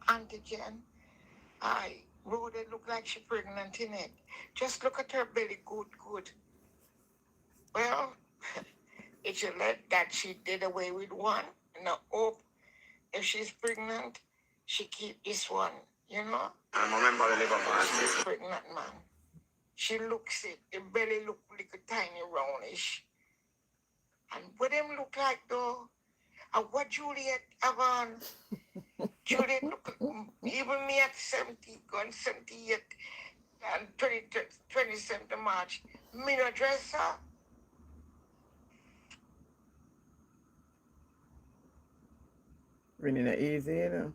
Antigen. I Rhoda look like she pregnant in it. Just look at her belly, good. Well, it should let that she did away with one. Now hope if she's pregnant, she keep this one, you know? I remember the liver man. She's pregnant, man. She looks it. The belly look like a tiny roundish. And what them look like though? And what Juliet have on? Juliet look, even me at 70, going 78 and 27th of March, me no dress her. Really not easy, you know.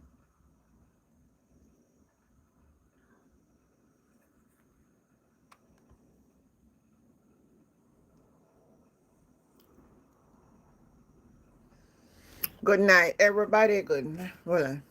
Good night, everybody. Good night. Hold on.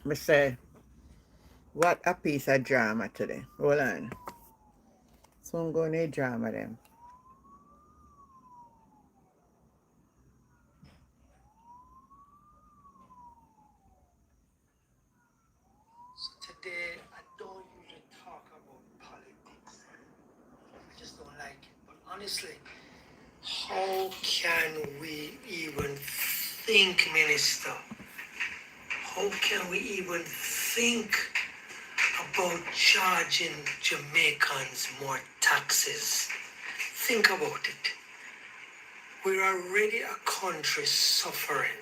Me say, what a piece of drama today. Hold on. So I'm going to drama them. So today, I don't usually talk about politics. I just don't like it. But honestly, how can we even think, Minister? How can we even think about charging Jamaicans more taxes? Think about it. We're already a country suffering.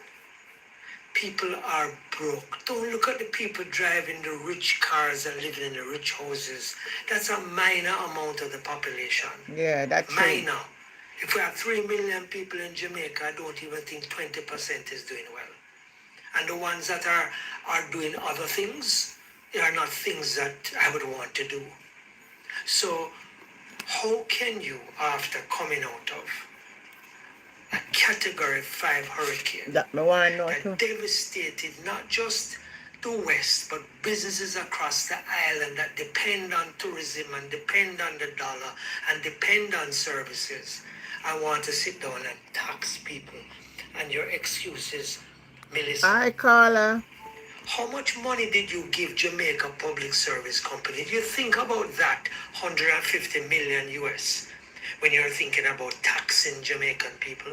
People are broke. Don't look at the people driving the rich cars and living in the rich houses. That's a minor amount of the population. Yeah, that's minor. True. If we have 3 million people in Jamaica, I don't even think 20% is doing well. And the ones that are doing other things, they are not things that I would want to do. So how can you, after coming out of a Category 5 hurricane that devastated not just the West, but businesses across the island that depend on tourism and depend on the dollar and depend on services, I want to sit down and tax people. And your excuses, Melissa. Hi, Carla. How much money did you give Jamaica Public Service Company? Do you think about that 150 million US when you're thinking about taxing Jamaican people?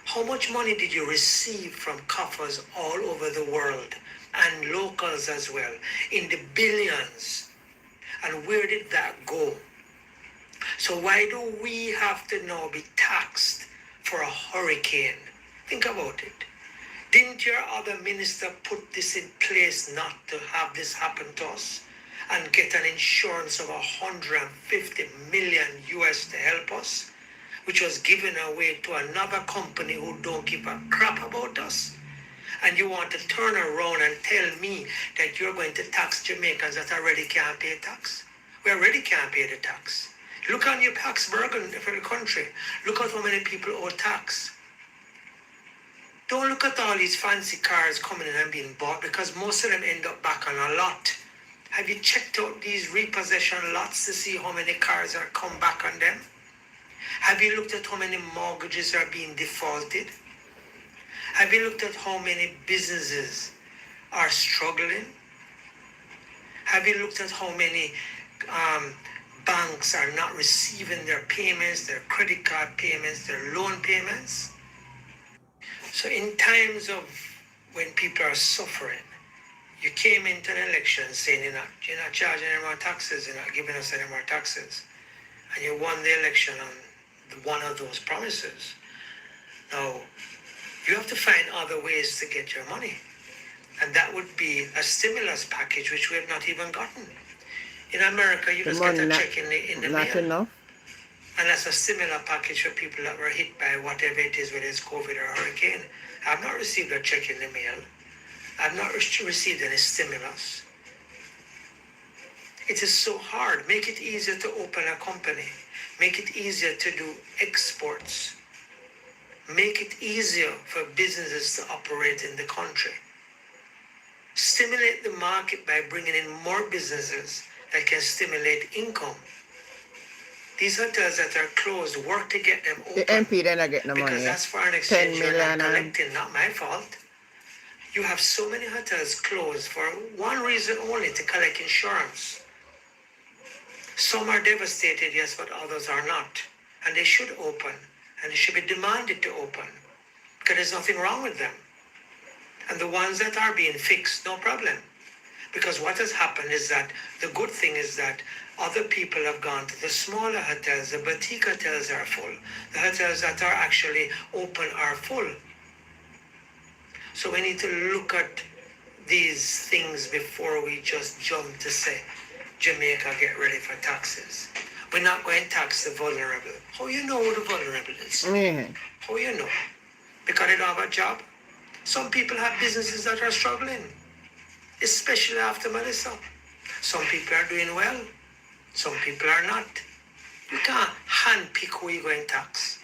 How much money did you receive from coffers all over the world and locals as well, in the billions? And where did that go? So why do we have to now be taxed for a hurricane? Think about it. Didn't your other minister put this in place not to have this happen to us? and get an insurance of 150 million US to help us, which was given away to another company who don't give a crap about us. And you want to turn around and tell me that you're going to tax Jamaicans that already can't pay tax? We already can't pay the tax. Look on your tax burden for the country. Look at how many people owe tax. Don't look at all these fancy cars coming in and being bought, because most of them end up back on a lot. Have you checked out these repossession lots to see how many cars are come back on them? Have you looked at how many mortgages are being defaulted? Have you looked at how many businesses are struggling? Have you looked at how many banks are not receiving their payments, their credit card payments, their loan payments? So in times of when people are suffering, you came into an election saying you're not charging any more taxes, you're not giving us any more taxes. And you won the election on one of those promises. Now, you have to find other ways to get your money. And that would be a stimulus package, which we have not even gotten. In America, you just get a check in the mail. Enough. And that's a similar package for people that were hit by whatever it is, whether it's COVID or hurricane. I've not received a check in the mail. I've not received any stimulus. It is so hard. Make it easier to open a company. Make it easier to do exports. Make it easier for businesses to operate in the country. Stimulate the market by bringing in more businesses that can stimulate income. These hotels that are closed, work to get them open. The MP then I get no money. Because that's foreign exchange 10 you're million not collecting, not my fault. You have so many hotels closed for one reason only, to collect insurance. Some are devastated, yes, but others are not. And they should open. And they should be demanded to open. Because there's nothing wrong with them. And the ones that are being fixed, no problem. Because what has happened is that the good thing is that other people have gone to the smaller hotels. The boutique hotels are full. The hotels that are actually open are full. So we need to look at these things before we just jump to say, Jamaica, get ready for taxes. We're not going to tax the vulnerable. How you know who the vulnerable is? How you know? Because they don't have a job. Some people have businesses that are struggling, especially after Melissa. Some people are doing well. Some people are not. You can't handpick who you're going to tax.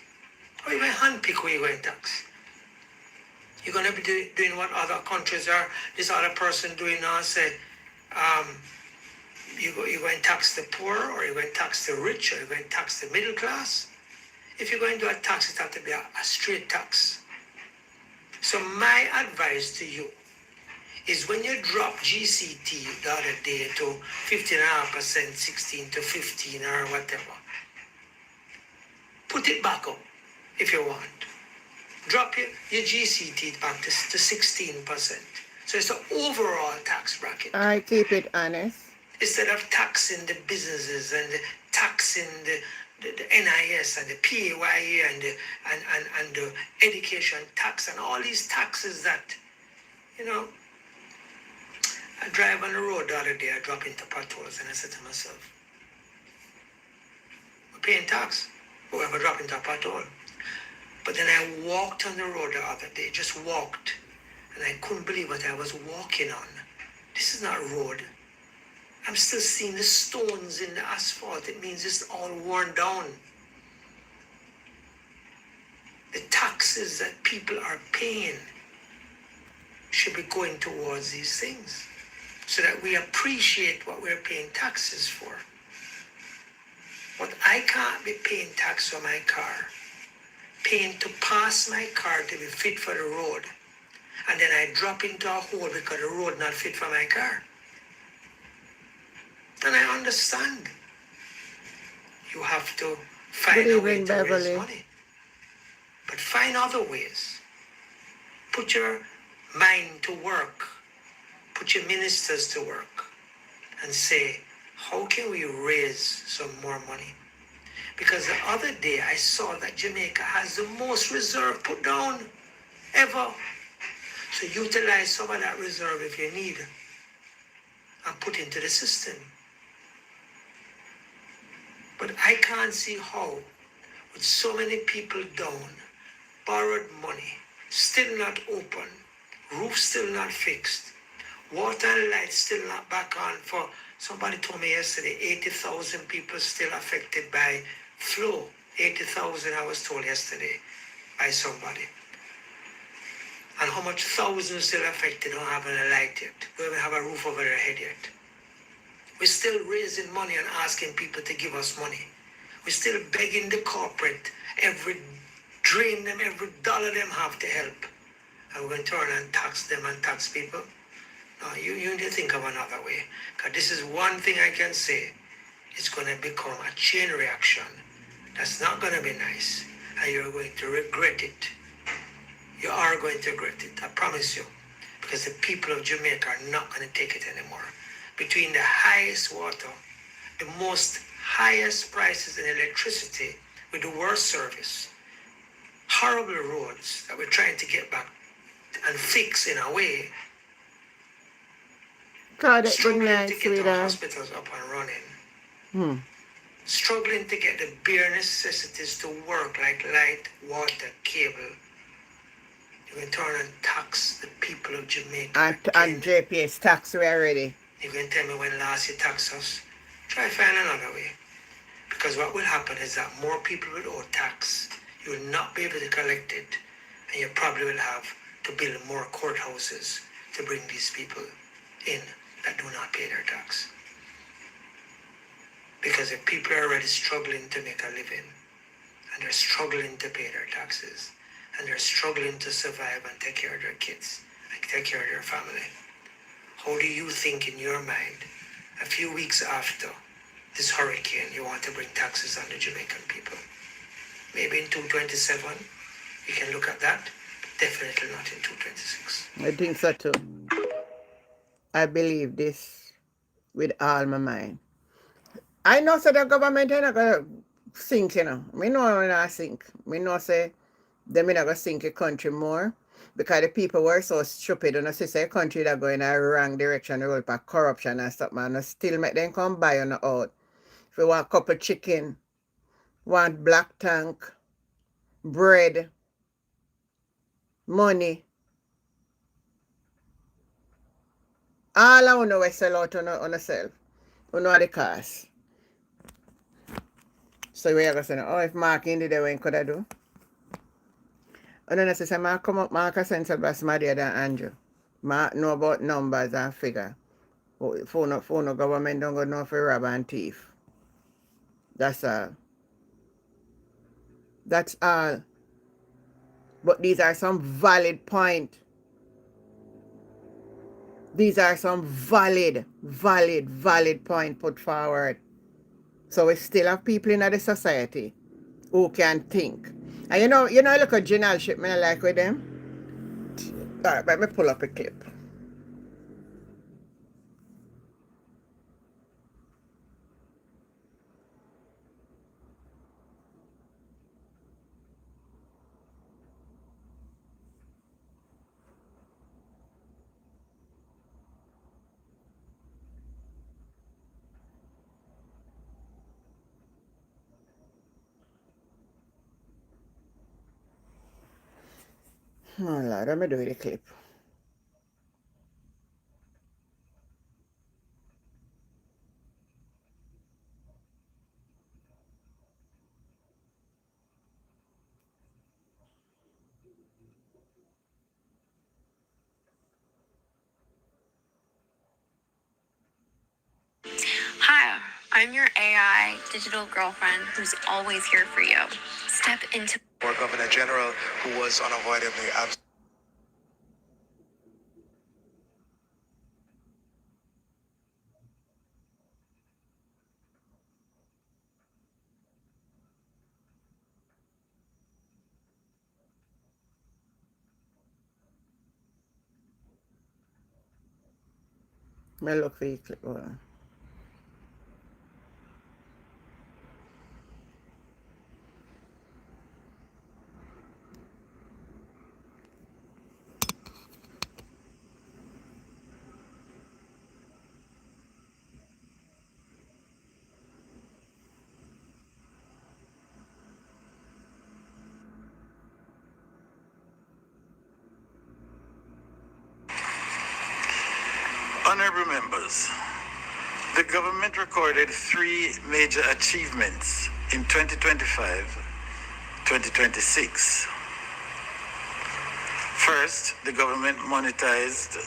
How are you going to handpick who you're going to tax? You're going to be doing what other countries are, this other person doing now, say, you're going to tax the poor, or you're going to tax the rich, or you're going to tax the middle class. If you're going to do a tax, it has to be a straight tax. So my advice to you is, when you drop GCT the other day to 15.5%, 16 to 15 or whatever, put it back up if you want. Drop your GCT back to 16%. So it's the overall tax bracket. I keep it honest. Instead of taxing the businesses and taxing the NIS and the PAYE and the education tax and all these taxes that, I drive on the road the other day, I drop into potholes, and I said to myself, we're paying tax, but we have a drop into a pothole. But then I walked on the road the other day, just walked, and I couldn't believe what I was walking on. This is not a road. I'm still seeing the stones in the asphalt. It means it's all worn down. The taxes that people are paying should be going towards these things, so that we appreciate what we're paying taxes for. But I can't be paying tax for my car, paying to pass my car to be fit for the road, and then I drop into a hole because the road not fit for my car. And I understand. You have to find a way to raise money. But find other ways. Put your mind to work. Put your ministers to work. And say, how can we raise some more money? Because the other day I saw that Jamaica has the most reserve put down ever. So utilize some of that reserve if you need. and put into the system. But I can't see how, with so many people down, borrowed money, still not open, roof still not fixed, water and light still not back on for, somebody told me yesterday, 80,000 people still affected by flow. 80,000 I was told yesterday by somebody. And how much thousands still affected don't have a light yet, don't even have a roof over their head yet. We're still raising money and asking people to give us money. We're still begging the corporate, drain them every dollar them have to help. And we're going to turn and tax them and tax people. No, you need to think of another way. Because this is one thing I can say. It's going to become a chain reaction. That's not going to be nice. And you're going to regret it. You are going to regret it, I promise you. Because the people of Jamaica are not going to take it anymore. Between the highest water, the most highest prices in electricity, with the worst service, horrible roads that we're trying to get back and fix in a way, Got it. Good struggling night, to get our sweetheart. hospitals up and running, struggling to get the bare necessities to work like light, water, cable. You're going to turn and tax the people of Jamaica And JPS tax we already. You're going to tell me when last you tax us? Try find another way. Because what will happen is that more people will owe tax. You will not be able to collect it. And you probably will have to build more courthouses to bring these people in that do not pay their tax. Because the people are already struggling to make a living. And they're struggling to pay their taxes. And they're struggling to survive and take care of their kids. And take care of their family. How do you think in your mind, a few weeks after this hurricane, you want to bring taxes on the Jamaican people? Maybe in 227, you can look at that. Definitely not in 226. I think so too. I believe this with all my mind. I know so the government is not going to sink, you know. Me know when I sink. Me know say them not going to sink the country more. Because the people were so stupid, and see say country that go in a wrong direction, roll for corruption and stuff, man. And still make them come buy on the out. If you want a couple chicken, want black tank, bread, money, all I want to sell out on yourself. You know the cost. So we are going to say, oh, if Mark in the day, when could I do? And then I say, Mark come up, Mark a sense of smarter than Andrew. Mark know about numbers and figure. Phone government don't go know for rob and thief. That's all. That's all. But these are some valid points. These are some valid point put forward. So we still have people in the society who can think. And you know, look at Judicial, I like with them. Alright, let me pull up a clip. Oh Lord, let me do the clip. Hi, I'm your AI digital girlfriend who's always here for you. Step into Or Governor General, who was unavoidably absent. Me look for the clip. Hold on. Honorable members, the government recorded 3 major achievements in 2025-2026. First, the government monetized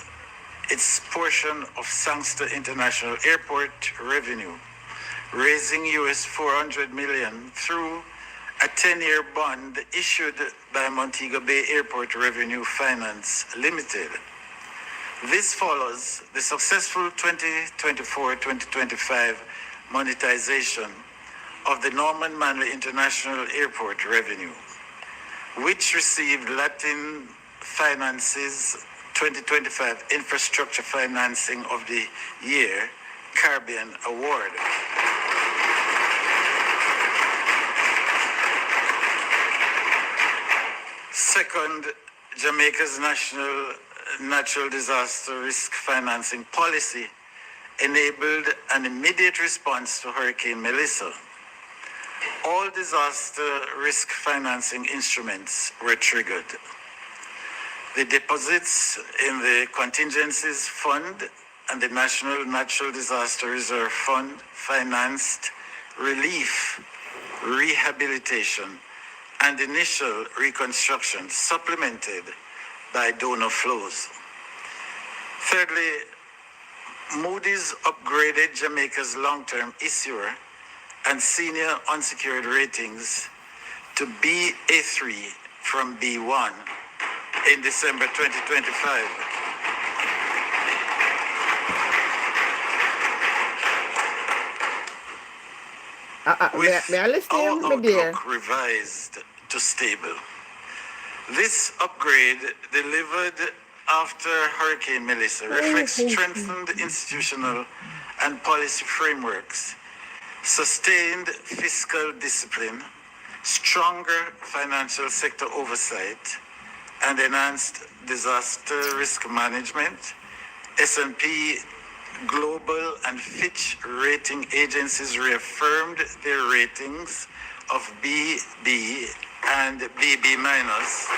its portion of Sangster International Airport revenue, raising US $400 million through a 10-year bond issued by Montego Bay Airport Revenue Finance Limited. This follows the successful 2024-2025 monetization of the Norman Manley International Airport revenue, which received Latin Finance's 2025 Infrastructure Financing of the Year Caribbean Award. Second, Jamaica's national natural disaster risk financing policy enabled an immediate response to Hurricane Melissa. All disaster risk financing instruments were triggered. The deposits in the Contingencies Fund and the National Natural Disaster Reserve Fund financed relief, rehabilitation, and initial reconstruction, supplemented by donor flows. Thirdly, Moody's upgraded Jamaica's long-term issuer and senior unsecured ratings to Ba3 from B1 in December 2025. With may I listen, our my dear? outlook revised to stable. This upgrade, delivered after Hurricane Melissa, reflects strengthened institutional and policy frameworks, sustained fiscal discipline, stronger financial sector oversight, and enhanced disaster risk management. S&P Global and Fitch rating agencies reaffirmed their ratings of BB and BB minus,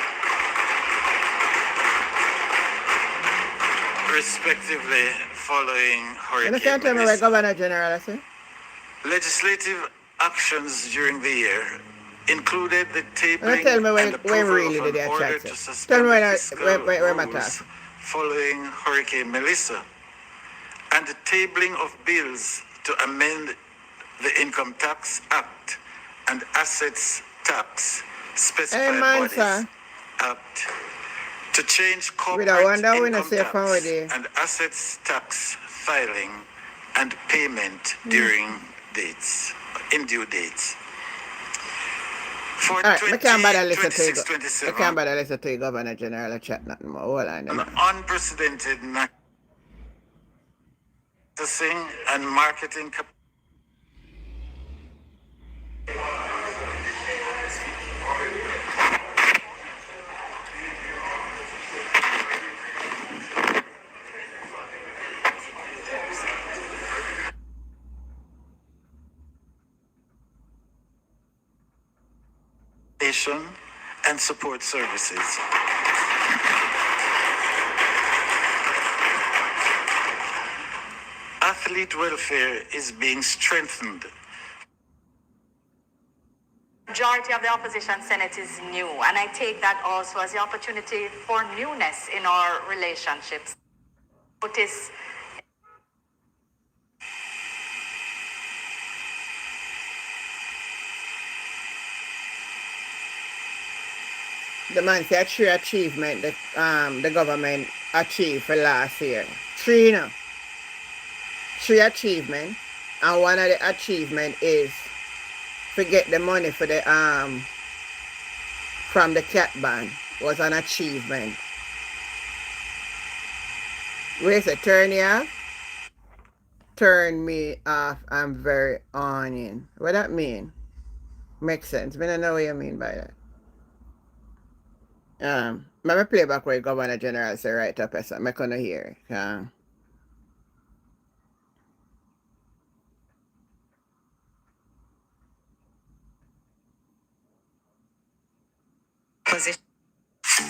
respectively, following You can't tell me where Hurricane Governor General is. Legislative actions during the year included the tabling Tell me when and approval really of did an they order attract to it. Tell suspend me the when fiscal where my rules following Hurricane Melissa, and the tabling of bills to amend the Income Tax Act and Assets Tax Specified Bodies sir. Act to change With corporate a wonder we income not say tax and assets tax filing and payment during in due dates. For All right, I can't bother listen to you. 26-27, I can't bother listen to you, Governor General, chat nothing more. Hold on. an unprecedented processing and marketing capacity and support services. Athlete welfare is being strengthened. Majority of the opposition Senate is new, and I take that also as the opportunity for newness in our relationships. Notice the man said 3 achievement that the government achieved for last year. 3 now. 3 achievement, and one of the achievement is to get the money for the from the cat ban was an achievement. Where's it? Turn you off? Turn me off. I'm very on in. What that mean? Makes sense. I don't know what you mean by that. Let me play back where Governor General say right up as I'm gonna hear it.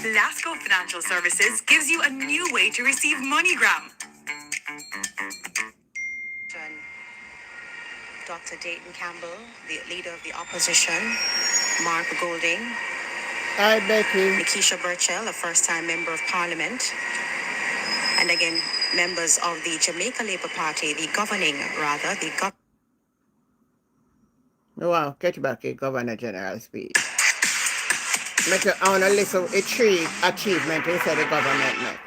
Lasco Financial Services gives you a new way to receive MoneyGram. Dr. Dayton Campbell, the leader of the opposition, Mark Golding, Hi, Becky. Nikisha Burchell, a first-time member of Parliament, and again, members of the Jamaica Labour Party, the Wow, catch back a Governor General speech. Make I want to listen a three achievement inside the government make.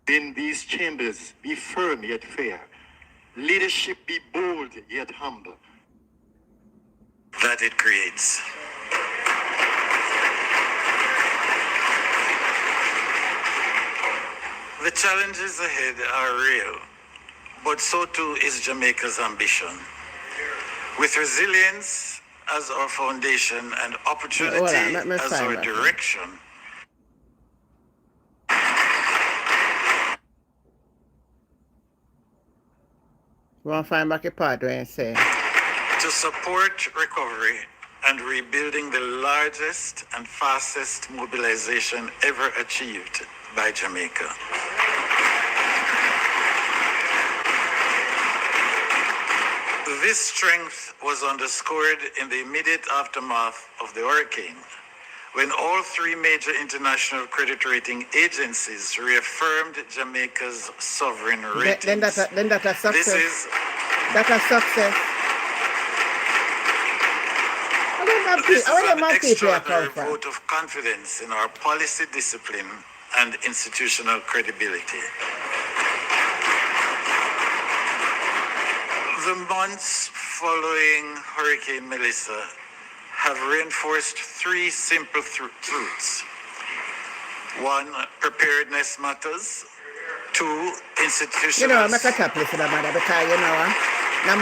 In these chambers, be firm yet fair. Leadership be bold yet humble. That it creates. The challenges ahead are real, but so too is Jamaica's ambition. With resilience as our foundation and opportunity as our direction, You want to find back a part where you say? to support recovery and rebuilding the largest and fastest mobilization ever achieved by Jamaica. This strength was underscored in the immediate aftermath of the hurricane, when all three major international credit rating agencies reaffirmed Jamaica's sovereign ratings. Then that's a success. That's a success. This is an extraordinary vote of confidence in our policy discipline and institutional credibility. The months following Hurricane Melissa have reinforced three simple truths. One, preparedness matters. Two, institutional... You know, I'm not going to listen to that because, you know, no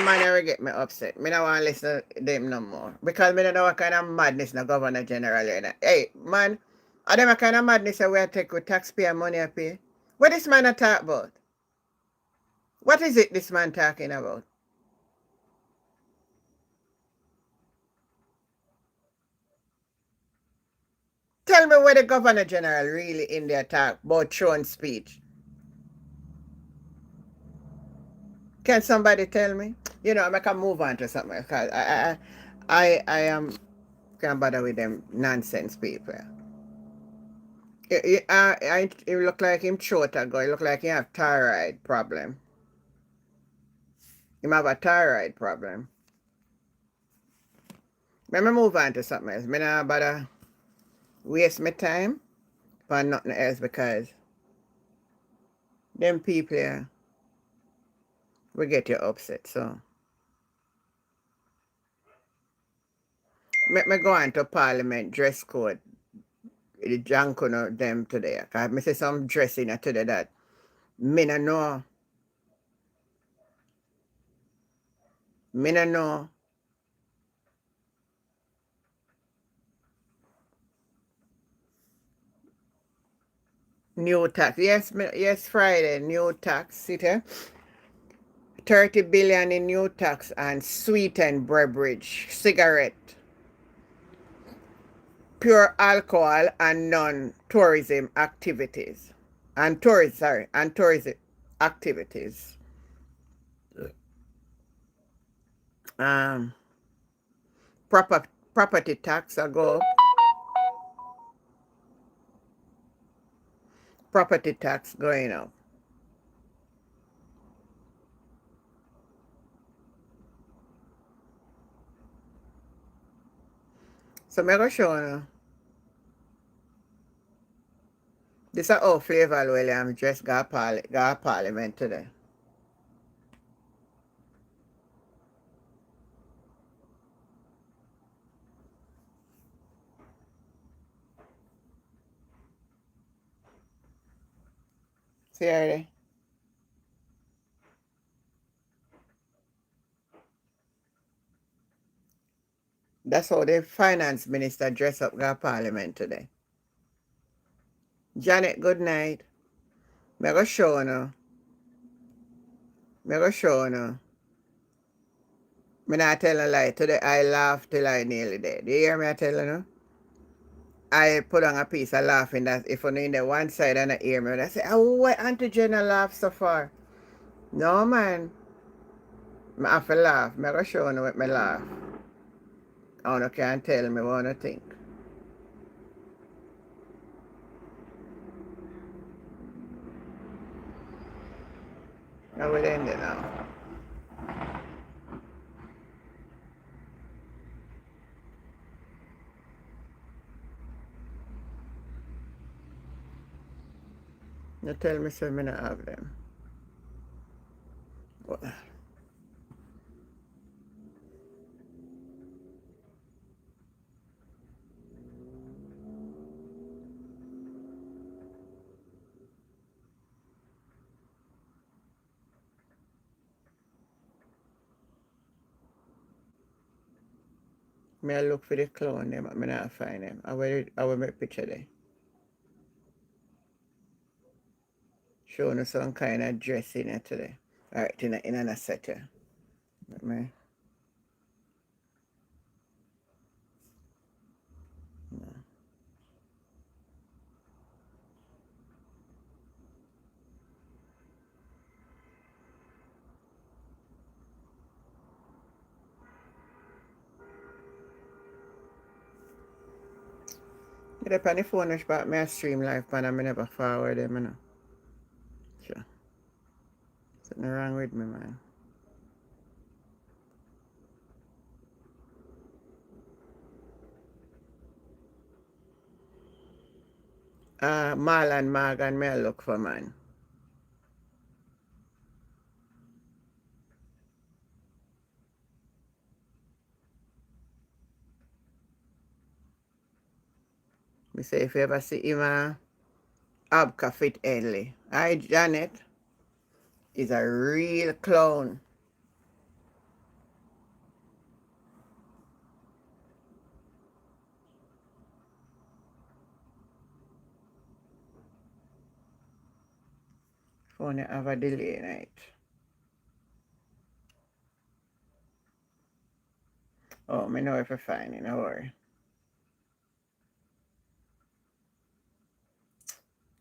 man ever get me upset. Me don't want to listen to them no more. Because me don't know what kind of madness the Governor General is. Hey, man, are them a kind of madness that we take with taxpayer money I pay? What this man a talk about? What is it this man talking about? Tell me where the Governor General really in there talk about throwing speech. Can somebody tell me? You know, I can move on to something because I am can't bother with them nonsense people. It look like him short ago. It look like he have thyroid problem. He have a thyroid problem. Let me move on to something else. Me not bother waste my time for nothing else because them people here will get you upset. So let me go on to Parliament dress code. The junk on them today. Because I see some dressing today that me no know. Me no know. New tax. Yes, Friday, new tax. See there? 30 billion in new tax and sweetened beverage, cigarette, pure alcohol and non-tourism activities. And tourism activities. Property tax I go. Property tax going up. So I'm going to show you. This is how Flavor Williams just got Parliament today. See already? That's how the finance minister dressed up got Parliament today. Janet, good night. I'm going to show you. I'm not telling a lie. Today I laughed till I nearly dead. You hear me I tell you? I put on a piece of laughing that if you're in the one side and I hear me, I say, oh, why Auntie Jenna laugh so far? No, man. I have to laugh. I'm going to show you what I laugh. And you can tell me what you think. I will end it now. You tell me so I don't have them. What? I look for the clown them, but I not find them. I will make picture there. Showing you some kind of dress in it today. Alright, in a set here. Let me. No. Yeah, on the phone, but I stream live, but I never forward them, you know. Sure. Something wrong with me, man. Marlon Morgan, may I look for, man. Me say if you ever see him, Abka Fit Henley. I, Janet, is a real clown. Phone have a delay night. Oh, me know if I find it, no worry.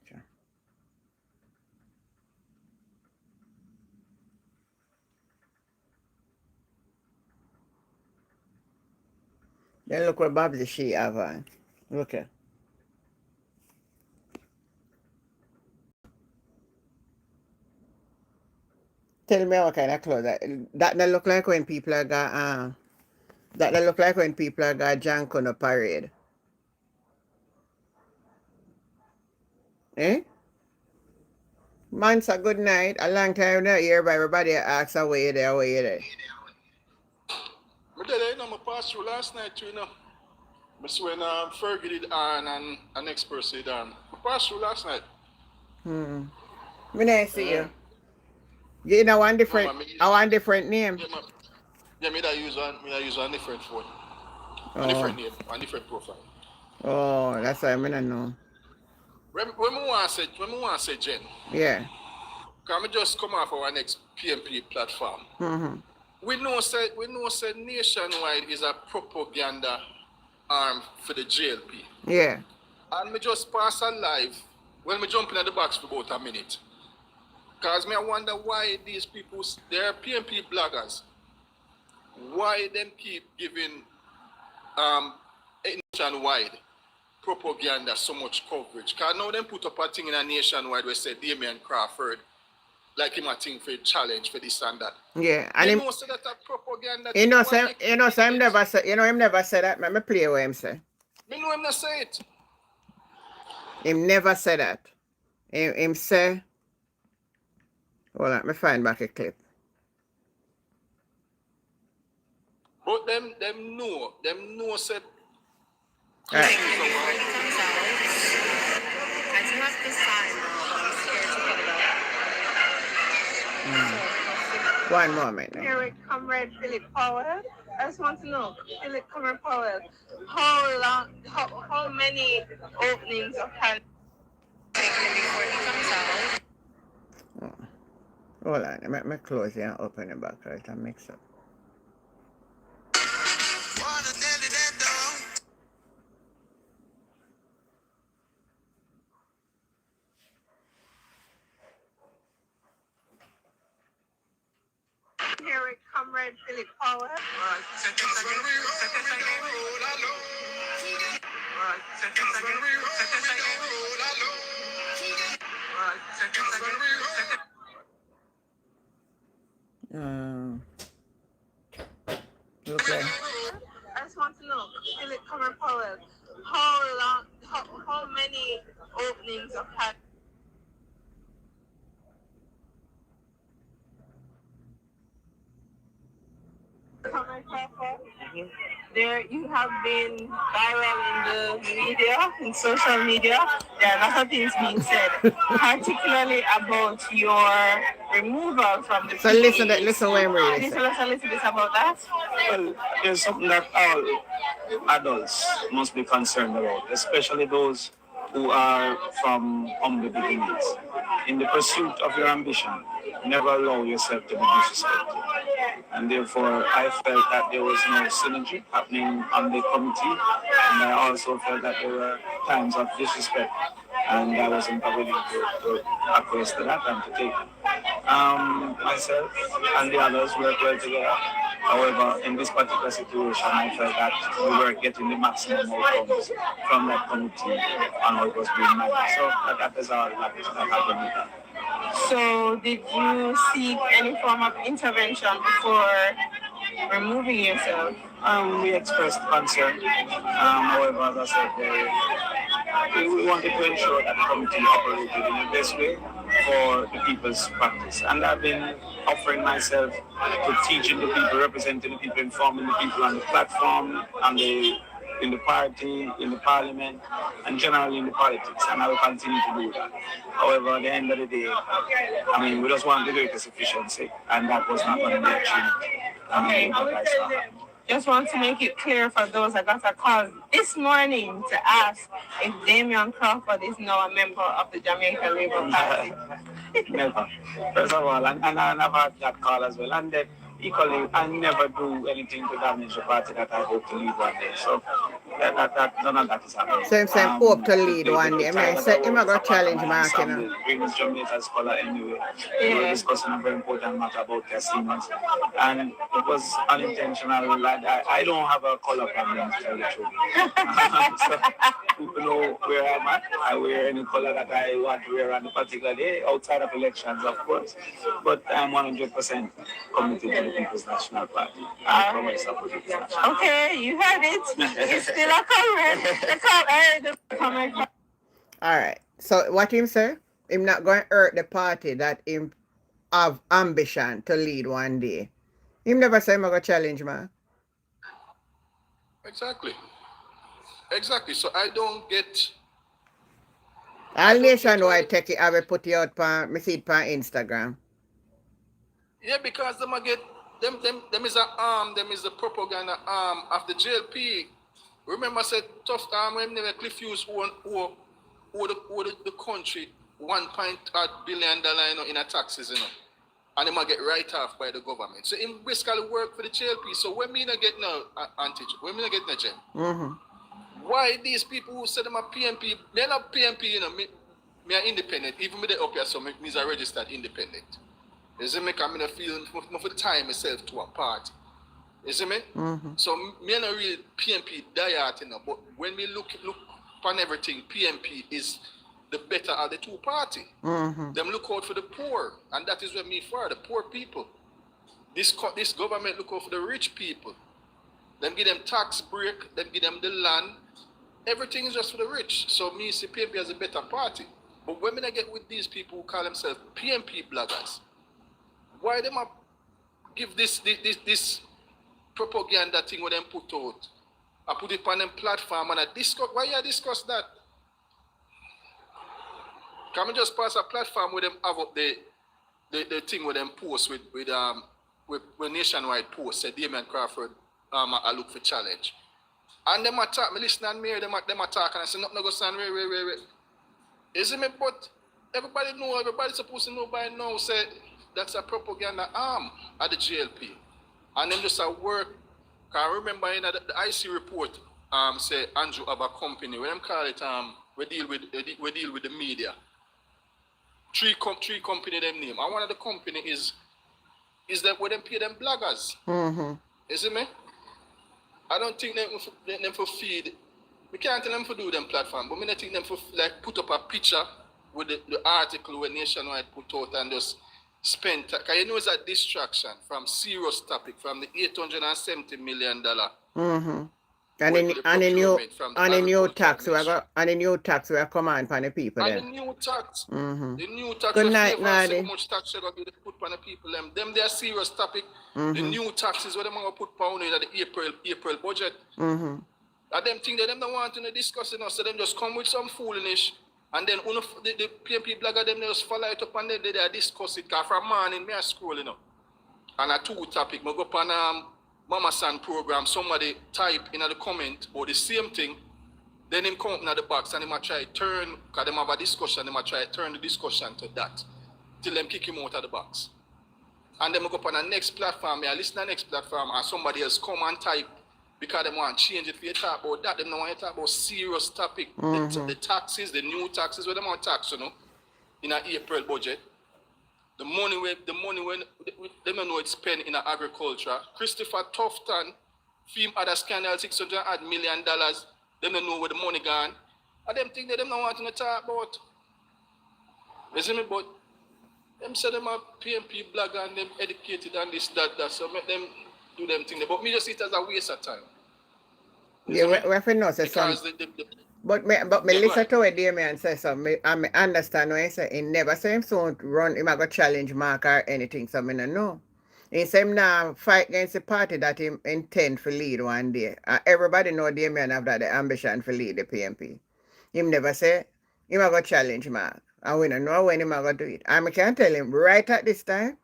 Sure. Then look what Babsy she have on. Look here. Tell me what kind of clothes that look like when people are got that look like when people are got junk on a parade. Eh? Man, so good night. A long time not here, but everybody asks where you there, where you there. I did it, I passed through last night too, you know. I see when Fergie did and an next person did I passed through last night. Me nice see you. You know one different name. Yeah, me that use one different phone. A different name, a different profile. Oh, that's why I don't know. When we want to say Jen. Yeah. Can we just come off our next PNP platform? We know say nationwide is a propaganda arm for the JLP. Yeah. And me just pass a live when me jump in the box for about a minute. Cause me I wonder why these people, they're PNP bloggers, why them keep giving nationwide propaganda so much coverage. Cause now them put up a thing in a nationwide where say Damian Crawford, like him a thing for a challenge for this and that. Yeah. And you him, know say that a propaganda you know him never say him never say that. Let me play what him say. Me know him not say it. Him never say that. Him say, hold on, let me find back a clip. But them know said. Right. I do have to sign now. I'm scared to put it up. One moment. Now. Here with Comrade Philip Powell. I just want to know, Philip Comrade Powell, how many openings of Parliament Before he comes out. Oh. Hold on, let me close it and open it back right and mix up. here Comrade Philip Powell. Okay. I just want to know, Philip Comrade Powell, how many openings of had Comrade Crawford? There, you have been viral in the media, in social media. There are a lot of things being said, particularly about your removal from the So listen what I'm really Can you tell us a little bit about that? Well, there's something that all adults must be concerned about, especially those who are from humble beginnings. In the pursuit of your ambition, never allow yourself to be disrespected. And therefore, I felt that there was no synergy happening on the committee, and I also felt that there were times of disrespect, and I wasn't willing to acquiesce to that and to take it. Myself and the others worked well together. However, in this particular situation, I felt that we were getting the maximum outcomes from that committee and how it was being managed. So that is all that happened with that. So, did you seek any form of intervention before removing yourself? We expressed concern. However, as I said, we wanted to ensure that the committee operated in the best way for the people's practice. And I've been offering myself to teaching the people, representing the people, informing the people on the platform, in the party, in the parliament, and generally in the politics, and I will continue to do that. However, at the end of the day, we just want the greatest efficiency, and that was not going to be achieved. Just want to make it clear for those that got a call this morning to ask if Damian Crawford is now a member of the Jamaica Labour Party. Never. First of all, and I've had that call as well, and then equally, I never do anything to damage the party that I hope to lead one day. So none of that is happening. So I'm hope to lead one day. I said I'm going to challenge Mark. Greatest Jamaica scholar anyway. We were discussing a very important matter about their seniors. And it was unintentional. Like I don't have a color problem, to tell the truth. So people know where I'm at. I wear any color that I want to wear on a particular day, outside of elections, of course. But I'm 100% committed to the People's National Party. Okay, you heard it. It's still a comment. All right. So what him say? Him not going to hurt the party that him have ambition to lead one day. Him never say him going to challenge, man. Exactly. So I don't get. All nationwide take it, I will put it out on, me see it on Instagram. Yeah, because them is a arm, them is the propaganda arm of the JLP. Remember I said tough time when they Cliff Hughes who the country $1.8 billion in a taxes, and they might get right off by the government. So him basically work for the JLP. So when me not get no when me not get no gem. Mm-hmm. Why these people who say them are PNP, they're not PNP, me are independent, even with the up here, so me is a registered independent. You see me, because I feel for time myself to a party. You see me? Mm-hmm. So me not really PNP diet, but when we look upon everything, PNP is the better of the two party. Mm-hmm. Them look out for the poor, and that is what me for, the poor people. This government look out for the rich people. Them give them tax break, them give them the land. Everything is just for the rich. So me see PNP as a better party. But when I get with these people who call themselves PNP bloggers, why them give this propaganda thing where them put out? I put it on them platform and I discuss. Why you discuss that? Can we just pass a platform where them have up the thing where them post with nationwide post say Damian Crawford I look for challenge. And them attack me listen and me them attack and I say nothing go stand wait. Isn't it? But everybody's supposed to know by now say that's a propaganda arm at the JLP. And them just at work. Can remember in the IC report say Andrew have a company, when them call it we deal with the media. Three company them name. And one of the company is is that where them pay them bloggers. Mm-hmm. You see me? I don't think them for feed. We can't tell them for do them platform, but I think them for like put up a picture with the article where Nationwide put out and just spend. Because you know it's a distraction from serious topic, from the $870 million. Mm-hmm. And a new tax we are command for the people and then. the new tax. Mm-hmm. The new tax. Good night, How Nadi. much tax they going to put on the people them they are serious topic. Mm-hmm. The new taxes where they going to put pound in the April budget. Mm-hmm. And them think that them don't want to discuss it, so them just come with some foolishness. And then the PNP blogger them just follow it up and then they discuss it. Because from morning, me I scroll, you know. And a two topic, I go up on Mama San program, somebody type in the comment about the same thing. Then him come up in the box and him a try turn, because them have a discussion, them a try turn the discussion to that. Till them kick him out of the box. And then I go up on the next platform, I listen to the next platform, and somebody else come and type, because they want to change it for you talk about that. They don't want to talk about serious topic. Mm-hmm. The taxes, the new taxes, where they want to tax, you know, in an April budget. The money when they don't know it's spent in agriculture. Christopher Tufton, film other scandal, $600 million. They don't know where the money gone. And them think that they don't want to talk about. You see me? But them say them are PNP blogger and them educated and this, that. So make them do them thing. But me just see it as a waste of time. Yeah, we have to know say something. But me listen to what Damian says, so I understand what he say. He never say him so run, he might go challenge Mark or anything, so I don't know. He say him now fight against the party that he intend to lead one day. Everybody know Damian have that the ambition to lead the PNP. Him never say he might go challenge Mark. And we don't know when he might go do it. And I can tell him right at this time,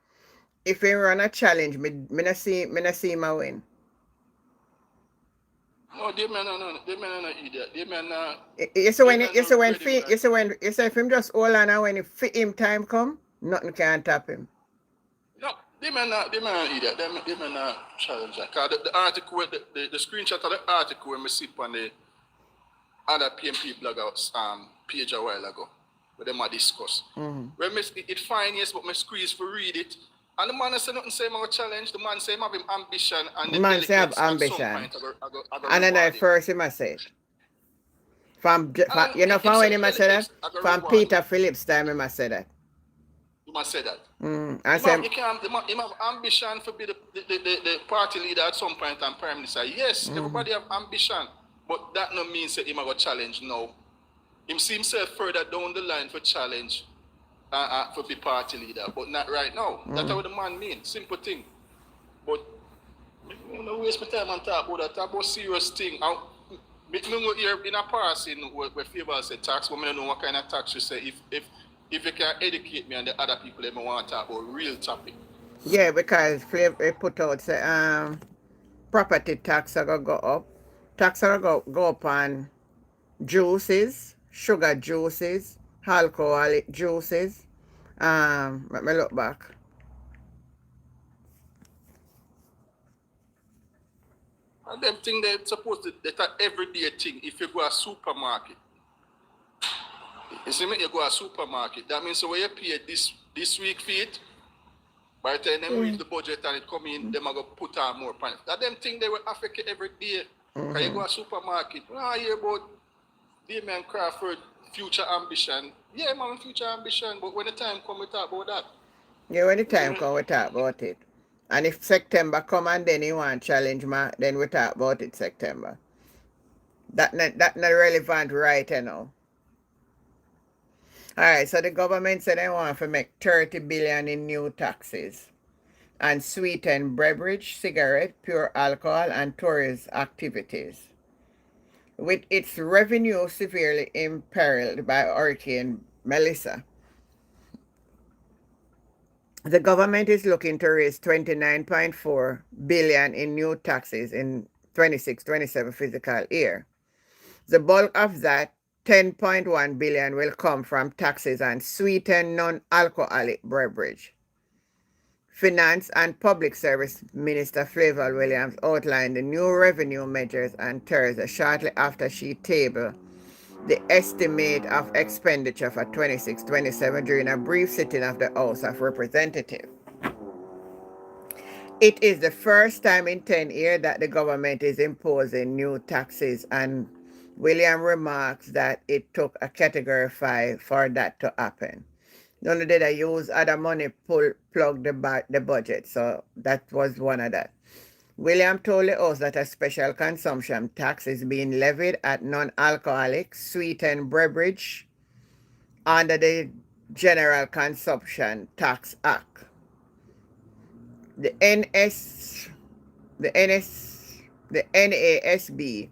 if he run a challenge, me not see him a win. No, Damian no idiot. Damian You say if him just hold on and when him time come, nothing can tap him. No, Damian idiot. Damian challenge. Because the article, the screenshot of the article when we see on the other PNP blogger page a while ago, where them discuss. Mm-hmm. When it fine, yes, but my squeeze for read it. And the man say nothing, say I'm going to challenge. The man say I have him ambition. And the man say have ambition. And then I first him I say it. From when he must say that? From Peter Phillips time he must say that. You must say that. I say he have ambition to be the party leader at some point and prime minister. Yes, everybody have ambition. But that no means that he might go challenge now. He see himself further down the line for challenge. For be party leader, but not right now. That's what the man means. Simple thing. But I don't waste my time and talk about that. Talk about serious thing. I go here in a passing where favor say tax, but I don't know what kind of tax you say. If you can educate me and the other people, they want to talk about real topic. Yeah, because Flavor put out say property tax are gonna go up. Tax are gonna go up on juices, sugar juices, alcoholic juices. Let me look back. And them thing they're supposed to, that's an everyday thing. If you go to a supermarket, you see me, you go to a supermarket, that means when you pay this week for it, by the time they reach the budget and it come in, them are going to put on more points. That them thing they will affect you every day. Because you go to a supermarket, I hear about Damian Crawford future ambition. Yeah, man, future ambition, but when the time come, we talk about that. Yeah, when the time come, we talk about it. And if September come and then you want to challenge me, then we talk about it September. That not relevant right now. Alright, so the government said they want to make 30 billion in new taxes and sweetened beverage, cigarette, pure alcohol, and tourist activities. With its revenue severely imperiled by Hurricane Melissa, the government is looking to raise 29.4 billion in new taxes in 26-27 fiscal year. The bulk of that, 10.1 billion, will come from taxes on sweetened non-alcoholic beverage. Finance and Public Service Minister Flavor Williams outlined the new revenue measures on Thursday shortly after she tabled the estimate of expenditure for 26-27 during a brief sitting of the House of Representatives. It is the first time in 10 years that the government is imposing new taxes, and William remarks that it took a Category 5 for that to happen. None of they use other money plug the budget, so that was one of that. William told us that a special consumption tax is being levied at non-alcoholic sweetened beverage under the General Consumption Tax Act. The NASB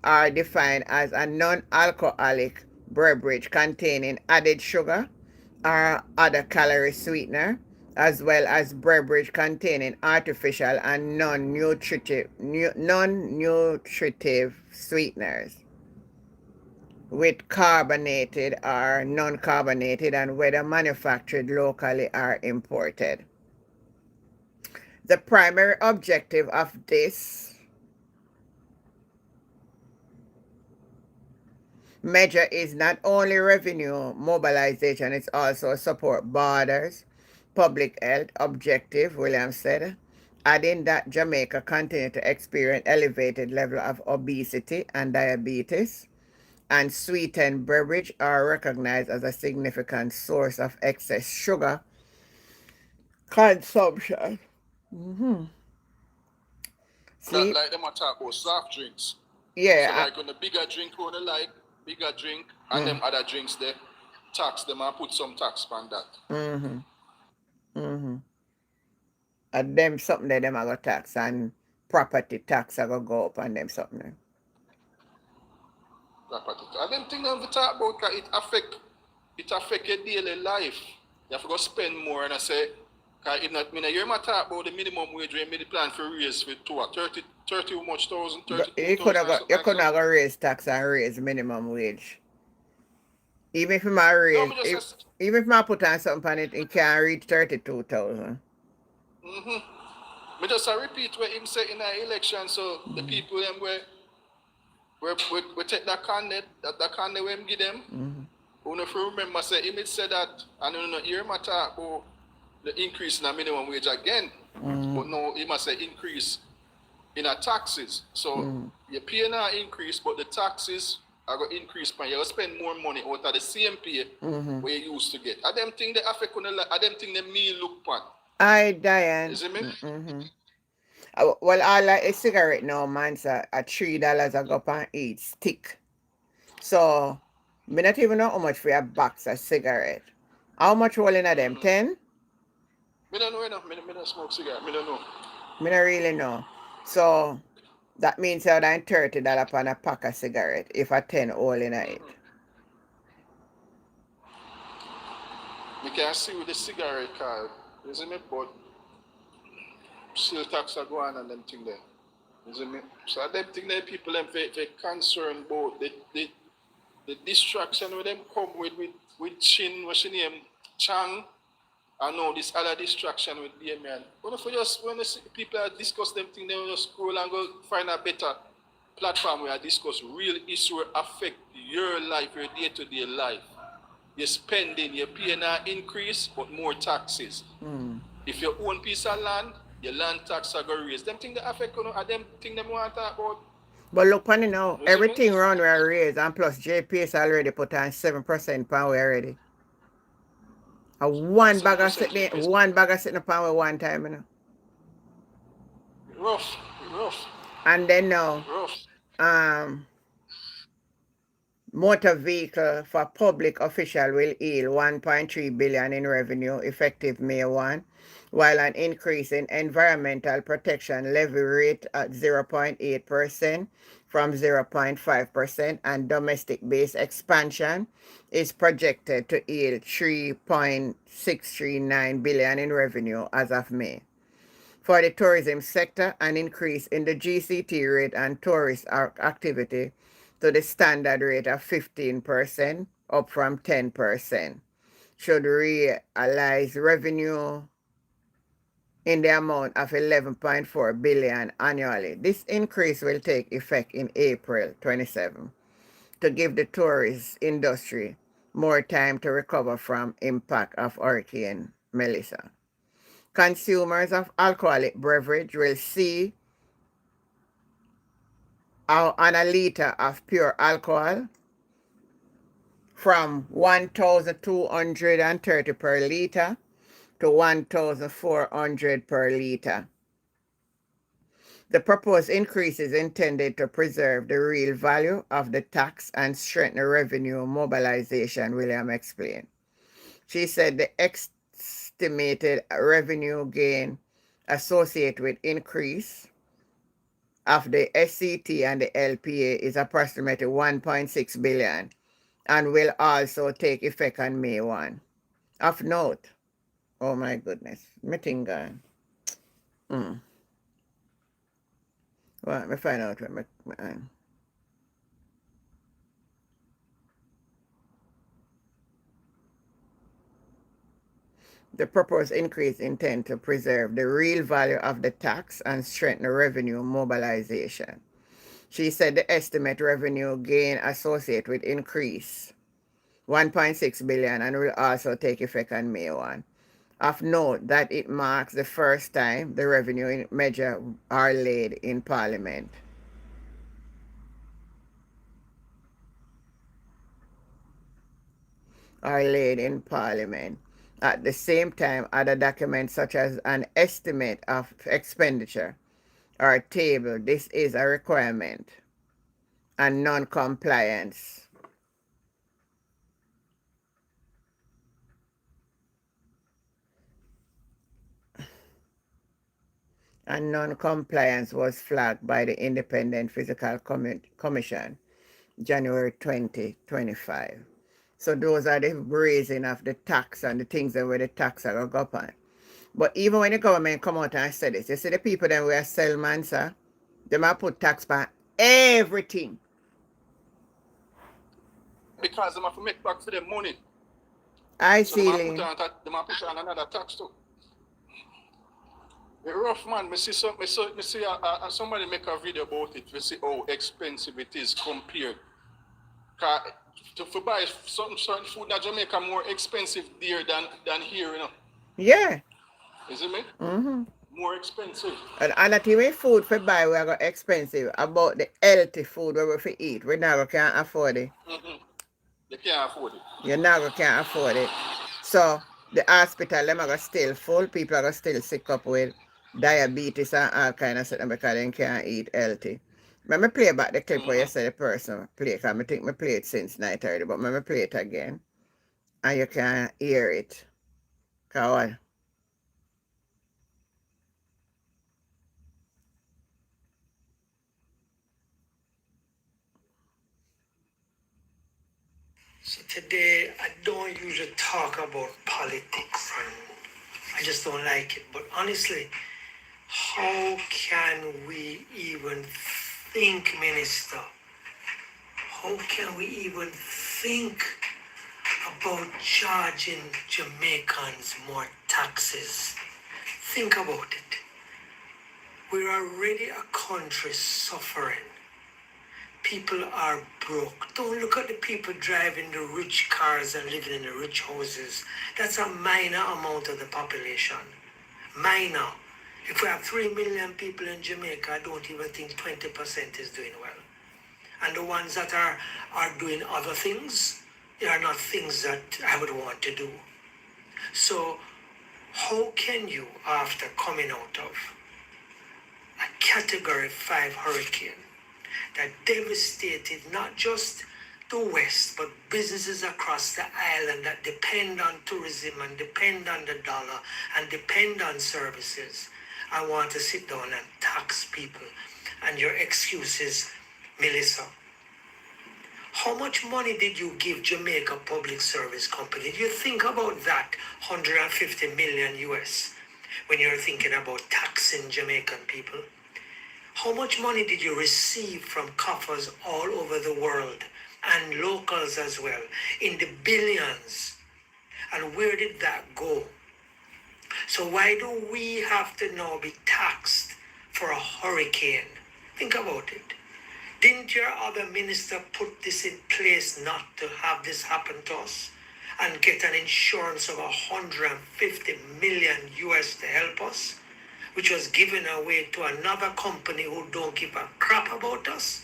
are defined as a non-alcoholic beverage containing added sugar or other calorie sweetener, as well as beverage containing artificial and non-nutritive sweeteners with carbonated or non-carbonated, and whether manufactured locally or imported. The primary objective of this measure is not only revenue mobilization, it's also support borders, public health objective, Williams said, adding that Jamaica continue to experience elevated level of obesity and diabetes, and sweetened beverage are recognized as a significant source of excess sugar consumption. See? Like them talk about soft drinks. Yeah. So like on the bigger drink, on the like bigger drink, and them other drinks there, tax them and put some tax on that. And them something that them are gonna tax, and property tax are gonna go up on them something. Property. I don't think them talk about cause it affect your daily life. You have to go spend more, and I say, cause it not you might talk about the minimum wage rate, the plan for raise with 30 how much thousand, 32,000. You could not go raise tax and raise minimum wage. Even if I raise, even if I put on something on it, it can reach 32,000. Me just repeat what him said in the election, so the people them we take that candidate, that candidate we give them. If you remember, say him said that, and you know, hear him talk about the increase in the minimum wage again, but no, he must say increase in our taxes. So your pay now increase, but the taxes are going to increase, but you're going to spend more money out of the same pay where you used to get. I them think they affect on the, I them think they me look pan. I Diane. Is it me? Well, I like a cigarette now, man. So at $3 I go up and eat stick. So me not even know how much for a box of cigarette. How much rolling at them? 10? Me don't know enough. Me don't smoke cigarette. Me don't know. Me don't really know. So that means you're doing $30 on a pack of cigarette if a 10 all in it. You can see with the cigarette card, isn't it? But still tax are going on and them thing there. Isn't it? So I don't think that people them very concerned about the distraction with them come with Chin, what's your name? Chang. I know this other distraction with Damian. But if when people discuss them things, they will just scroll and go find a better platform where I discuss real issues affect your life, your day-to-day life. You're spending, you're paying an increase, but more taxes. If you own piece of land, your land tax are going to raise. Them things that affect you, are them things them want to talk about. But look, Penny, now, everything around where raise, and plus JPS already put on 7% power already. One bag of sitting upon one time, you know. Rough. And then now, motor vehicle for public official will yield 1.3 billion in revenue effective May 1, while an increase in environmental protection levy rate at 0.8% from 0.5% and domestic base expansion is projected to yield 3.639 billion in revenue as of May. For the tourism sector, an increase in the GCT rate and tourist activity to the standard rate of 15%, up from 10%, should realize revenue in the amount of 11.4 billion annually. This increase will take effect in April 27 to give the tourist industry more time to recover from impact of Hurricane Melissa. consumers of alcoholic beverage will see on a liter of pure alcohol from 1,230 per liter to 1,400 per liter. The proposed increase is intended to preserve the real value of the tax and strengthen revenue mobilization, William explained. She said the estimated revenue gain associated with increase of the SCT and the LPA is approximately 1.6 billion and will also take effect on May 1. Of note, oh my goodness, meeting gone. Well, let me find out what my The proposed increase intends to preserve the real value of the tax and strengthen revenue mobilization. She said the estimate revenue gain associated with increase 1.6 billion and will also take effect on May 1. Of note that it marks the first time the revenue measure are laid in Parliament. At the same time, other documents such as an estimate of expenditure are tabled. This is a requirement and non-compliance. And non-compliance was flagged by the Independent Physical Commission, January 2025. So those are the raising of the tax and the things that where the tax are going to go up on. But even when the government come out and say this, you see the people that were sell man, sir, they might put tax on everything. Because they have to make back for their money. I so see. They might put on another tax too. The rough man, me see somebody make a video about it. We see how expensive it is compared. To buy certain food in Jamaica more expensive there than here, you know. Yeah. Is it me? Mm-hmm. More expensive. And not even food for buy we are got expensive. About the healthy food where we eat, we never can afford it. Mm-hmm. You can't afford it. You never can afford it. So the hospital them are still full. People are still sick up with diabetes and all kind of stuff because they can't eat healthy. Let me play back the clip where you say the person play, because I think I play it since 9:30, but let me play it again. And you can hear it. Cause So today, I don't usually talk about politics, and I just don't like it. But honestly, how can we even think, Minister? How can we even think about charging Jamaicans more taxes? Think about it. We're already a country suffering. People are broke. Don't look at the people driving the rich cars and living in the rich houses. That's a minor amount of the population. Minor. If we have 3 million people in Jamaica, I don't even think 20% is doing well. And the ones that are doing other things, they are not things that I would want to do. So how can you, after coming out of a Category 5 hurricane that devastated not just the West, but businesses across the island that depend on tourism and depend on the dollar and depend on services, I want to sit down and tax people? And your excuse is, Melissa, how much money did you give Jamaica Public Service Company? Do you think about that 150 million US when you're thinking about taxing Jamaican people? How much money did you receive from coffers all over the world and locals as well, in the billions? And where did that go? So why do we have to now be taxed for a hurricane? Think about it. Didn't your other minister put this in place not to have this happen to us? and get an insurance of 150 million US to help us, which was given away to another company who don't give a crap about us.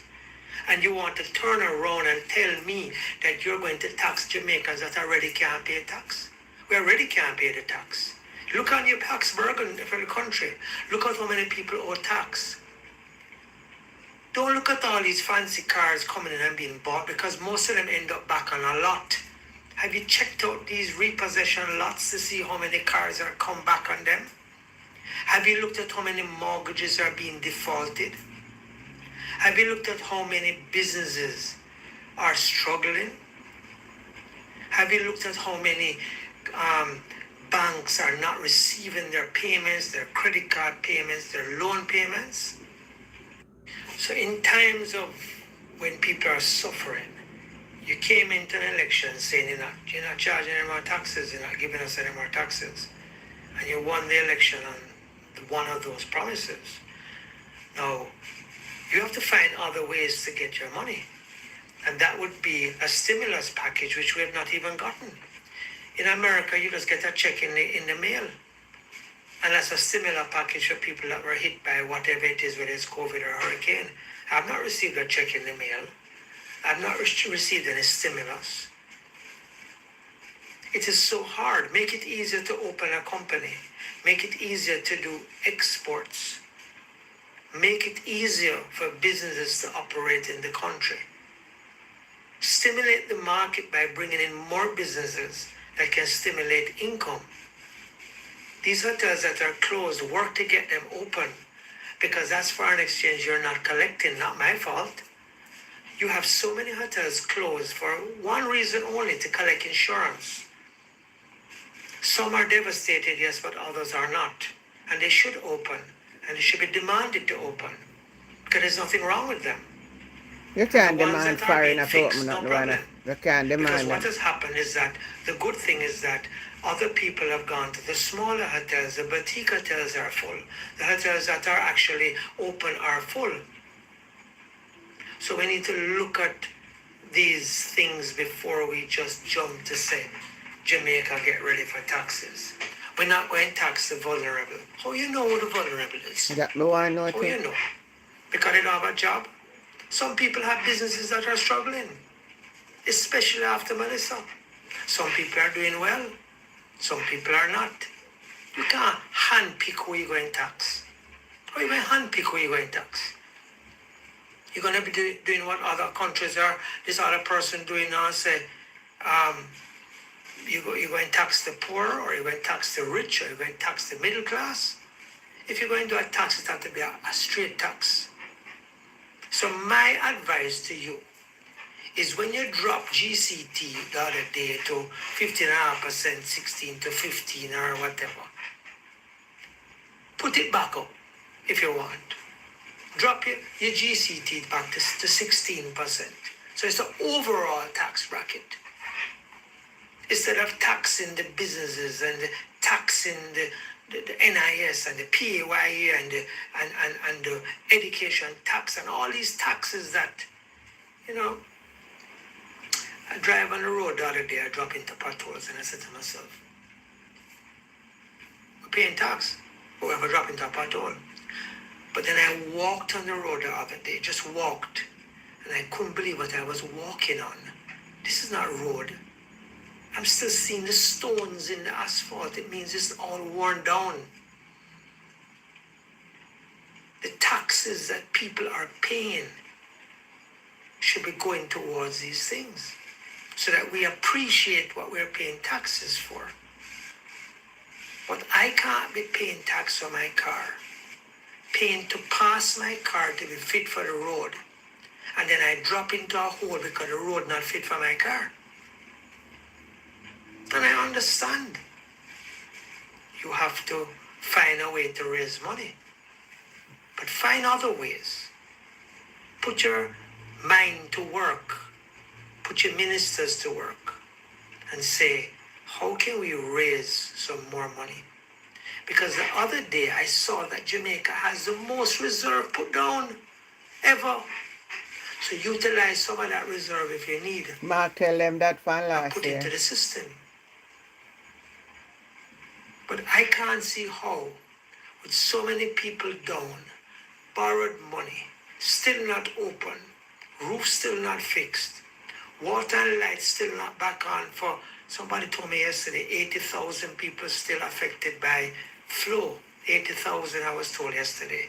And you want to turn around and tell me that you're going to tax Jamaicans that already can't pay tax? We already can't pay the tax. Look on your tax burden for the country. Look at how many people owe tax. Don't look at all these fancy cars coming in and being bought, because most of them end up back on a lot. Have you checked out these repossession lots to see how many cars are come back on them? Have you looked at how many mortgages are being defaulted? Have you looked at how many businesses are struggling? Have you looked at how many banks are not receiving their payments, their credit card payments, their loan payments? So in times of when people are suffering, you came into an election saying you're not charging any more taxes, you're not giving us any more taxes. And you won the election on one of those promises. Now, you have to find other ways to get your money. And that would be a stimulus package, which we have not even gotten. In America, you just get a check in the mail. And that's a similar package for people that were hit by whatever it is, whether it's COVID or hurricane. I've not received a check in the mail. I've not received any stimulus. It is so hard. Make it easier to open a company. Make it easier to do exports. Make it easier for businesses to operate in the country. Stimulate the market by bringing in more businesses that can stimulate income. These hotels that are closed, work to get them open, because that's foreign exchange you're not collecting, not my fault. You have so many hotels closed for one reason only, to collect insurance. Some are devastated, yes, but others are not. And they should open, and they should be demanded to open, because there's nothing wrong with them. You can't demand foreigner to open up the water. You can't demand Because them. what has happened is that the good thing is that other people have gone to the smaller hotels. The boutique hotels are full. The hotels that are actually open are full. So we need to look at these things before we just jump to say, Jamaica, get ready for taxes. We're not going to tax the vulnerable. How you know who the vulnerable is? That me want to know How you know? Because they don't have a job. Some people have businesses that are struggling, especially after Melissa. Some people are doing well. Some people are not. You can't handpick who you're going to tax. How are you going to handpick who you're going to tax? You're going to be doing what other countries are, this other person doing now, say, you're going to tax the poor, or you're going to tax the rich, or you're going to tax the middle class. If you're going to do a tax, it has to be a straight tax. So my advice to you is, when you drop GCT the other day to 15.5%, 16 to 15 or whatever, put it back up if you want. Drop your GCT back to 16%. So it's the overall tax bracket. Instead of taxing the businesses and taxing the NIS and the PAYE and the education tax and all these taxes that, I drive on the road the other day, I drop into potholes, and I said to myself, we're paying tax, but we have a drop into a pothole. But then I walked on the road the other day, just walked, and I couldn't believe what I was walking on. This is not road. I'm still seeing the stones in the asphalt. It means it's all worn down. The taxes that people are paying should be going towards these things, so that we appreciate what we're paying taxes for. But I can't be paying tax for my car, paying to pass my car to be fit for the road, and then I drop into a hole because the road not fit for my car. And I understand. You have to find a way to raise money. But find other ways. Put your mind to work. Put your ministers to work. And say, how can we raise some more money? Because the other day I saw that Jamaica has the most reserve put down ever. So utilize some of that reserve if you need. Mark, tell them that from last put year. into the system. But I can't see how, with so many people down, borrowed money, still not open, roof still not fixed, water and light still not back on for, somebody told me yesterday, 80,000 people still affected by flow. 80,000 I was told yesterday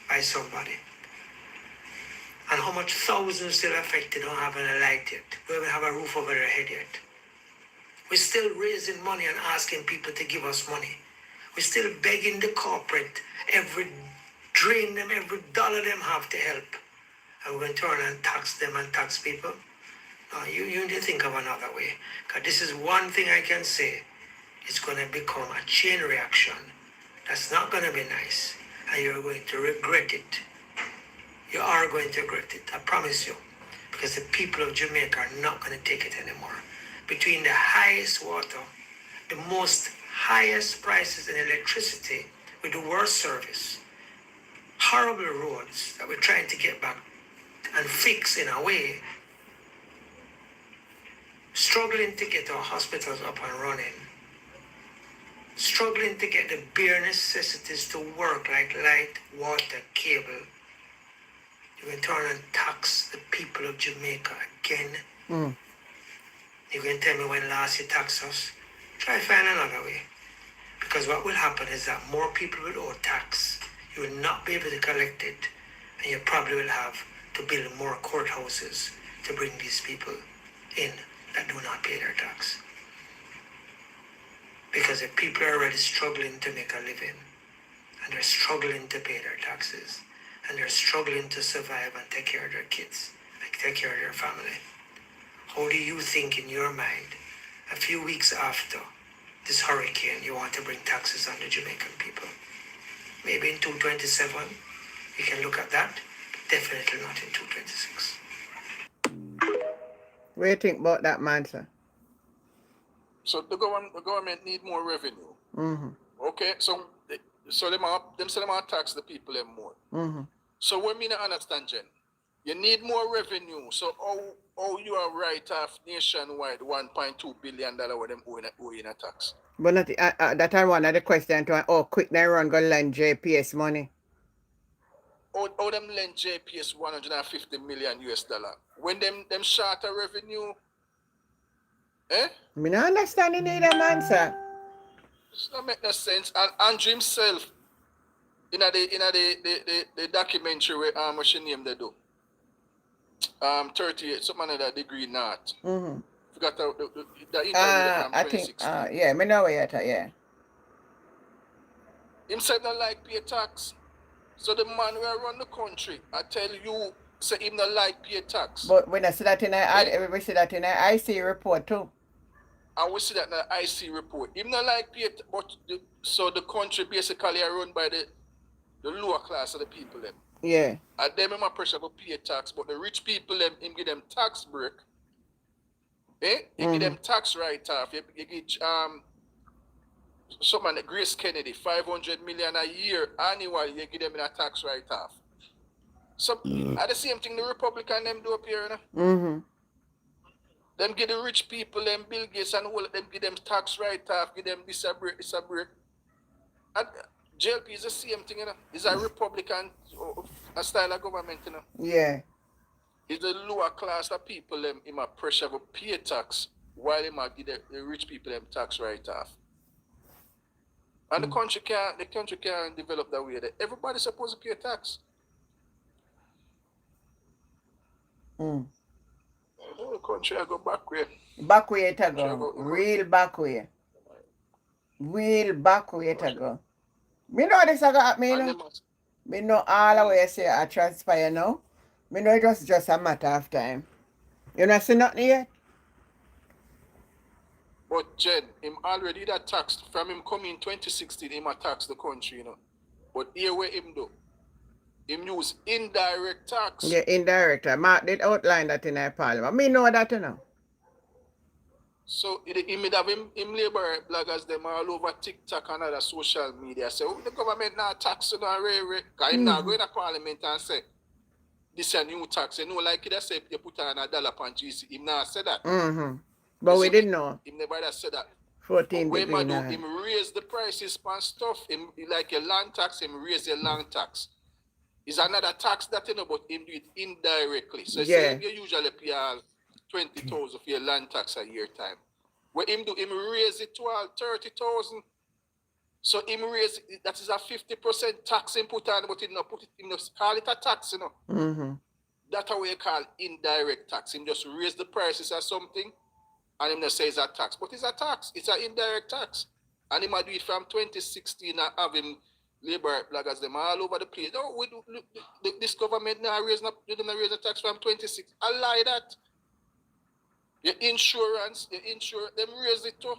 by somebody. And how much thousands still affected don't have any light yet, don't even have a roof over their head yet. We're still raising money and asking people to give us money. We're still begging the corporate, drain them every dollar them have to help. And we're going to turn and tax them and tax people. No, you need to think of another way. Because this is one thing I can say. It's going to become a chain reaction. That's not going to be nice. And you're going to regret it. You are going to regret it, I promise you. Because the people of Jamaica are not going to take it anymore. Between the highest water, the most highest prices in electricity, with the worst service, horrible roads that we're trying to get back and fix in a way, struggling to get our hospitals up and running, struggling to get the bare necessities to work like light, water, cable. You can turn and tax the people of Jamaica again. You can tell me when last you taxed us. Try to find another way. Because what will happen is that more people will owe tax. You will not be able to collect it. And you probably will have to build more courthouses to bring these people in that do not pay their tax. Because the people are already struggling to make a living. And they're struggling to pay their taxes. And they're struggling to survive and take care of their kids. And take care of their family. How do you think in your mind, a few weeks after this hurricane, you want to bring taxes on the Jamaican people? Maybe in 2027, we can look at that. Definitely not in 2026. What do you think about that, man, sir? So the government need more revenue. Okay, so them say them are tax the people them more. So what me not understand, Jen? You need more revenue. So how you are write off nationwide $1.2 billion with them owing a tax? But not, that are one of the questions to how quick they run go lend JPS money. How them lend JPS 150 million US dollar? When them short a revenue, eh? Me not understand the man, sir. It's not make no sense. And Andrew himself, in the documentary where what's your name they do? 38, something like that degree not. Forgot the interview I think, yeah, me know where you're at, yeah. Him said not like pay tax. So the man who run the country, I tell you, say him not like pay tax. But when I see that we see that in an IC report too. And we see that in the IC report. Him not like pay but so the country basically are run by the lower class of the people them. Yeah. And them in my pressure to pay tax, but the rich people them him give them tax break. Eh? You give them tax write-off. You give someone Grace Kennedy 500 million a year annually, you give them in a tax write-off. So at the same thing the Republican them do up here, you know? Them give the rich people, them Bill Gates and all of them give them tax write-off, give them this a break. And JLP is the same thing, you know. It's a Republican a style of government, you know. Yeah. It's the lower class of people them in my pressure to pay tax while they might give the rich people them tax write-off. And the country can't develop that way. Everybody's supposed to pay tax. The whole country I go back way. Back way to go. Real back way. Real back way to go. Me know this I got me, you know. Me know all the way say I transpire now. Me know it was just a matter of time. You not see nothing yet? But Jen, him already that taxed from him coming in 2016, him a tax the country, you know. But here where him do, him use indirect tax. Yeah, indirect. Mark did outline that in our parliament. Me know that, you know. So he may have him labor bloggers them all over TikTok and other social media. Say, the government not tax you know, because him not going to parliament and say, this is a new tax. You know, like it say you put on $1 on GC. Him not say that. But we didn't know. Him never said that. 14 When degree I do, now. him raise the prices on stuff. Him like your land tax, him raise your land tax. It's another tax that you know, but him do it indirectly. So say you usually pay 20,000 for your land tax a year time. What him do, him raise it to all 30,000. So him raise it, that is a 50% tax him put on, but him not put it, him not call it a tax, you know. Mm-hmm. That's how we call indirect tax. Him just raise the prices or something, and him not say it's a tax. But it's a tax. It's an indirect tax. And he might do it from 2016 and have him labor bloggers them all over the place. No, we do, look, this government now raise the tax from 26. I lie that. Your insurance, them raise it too.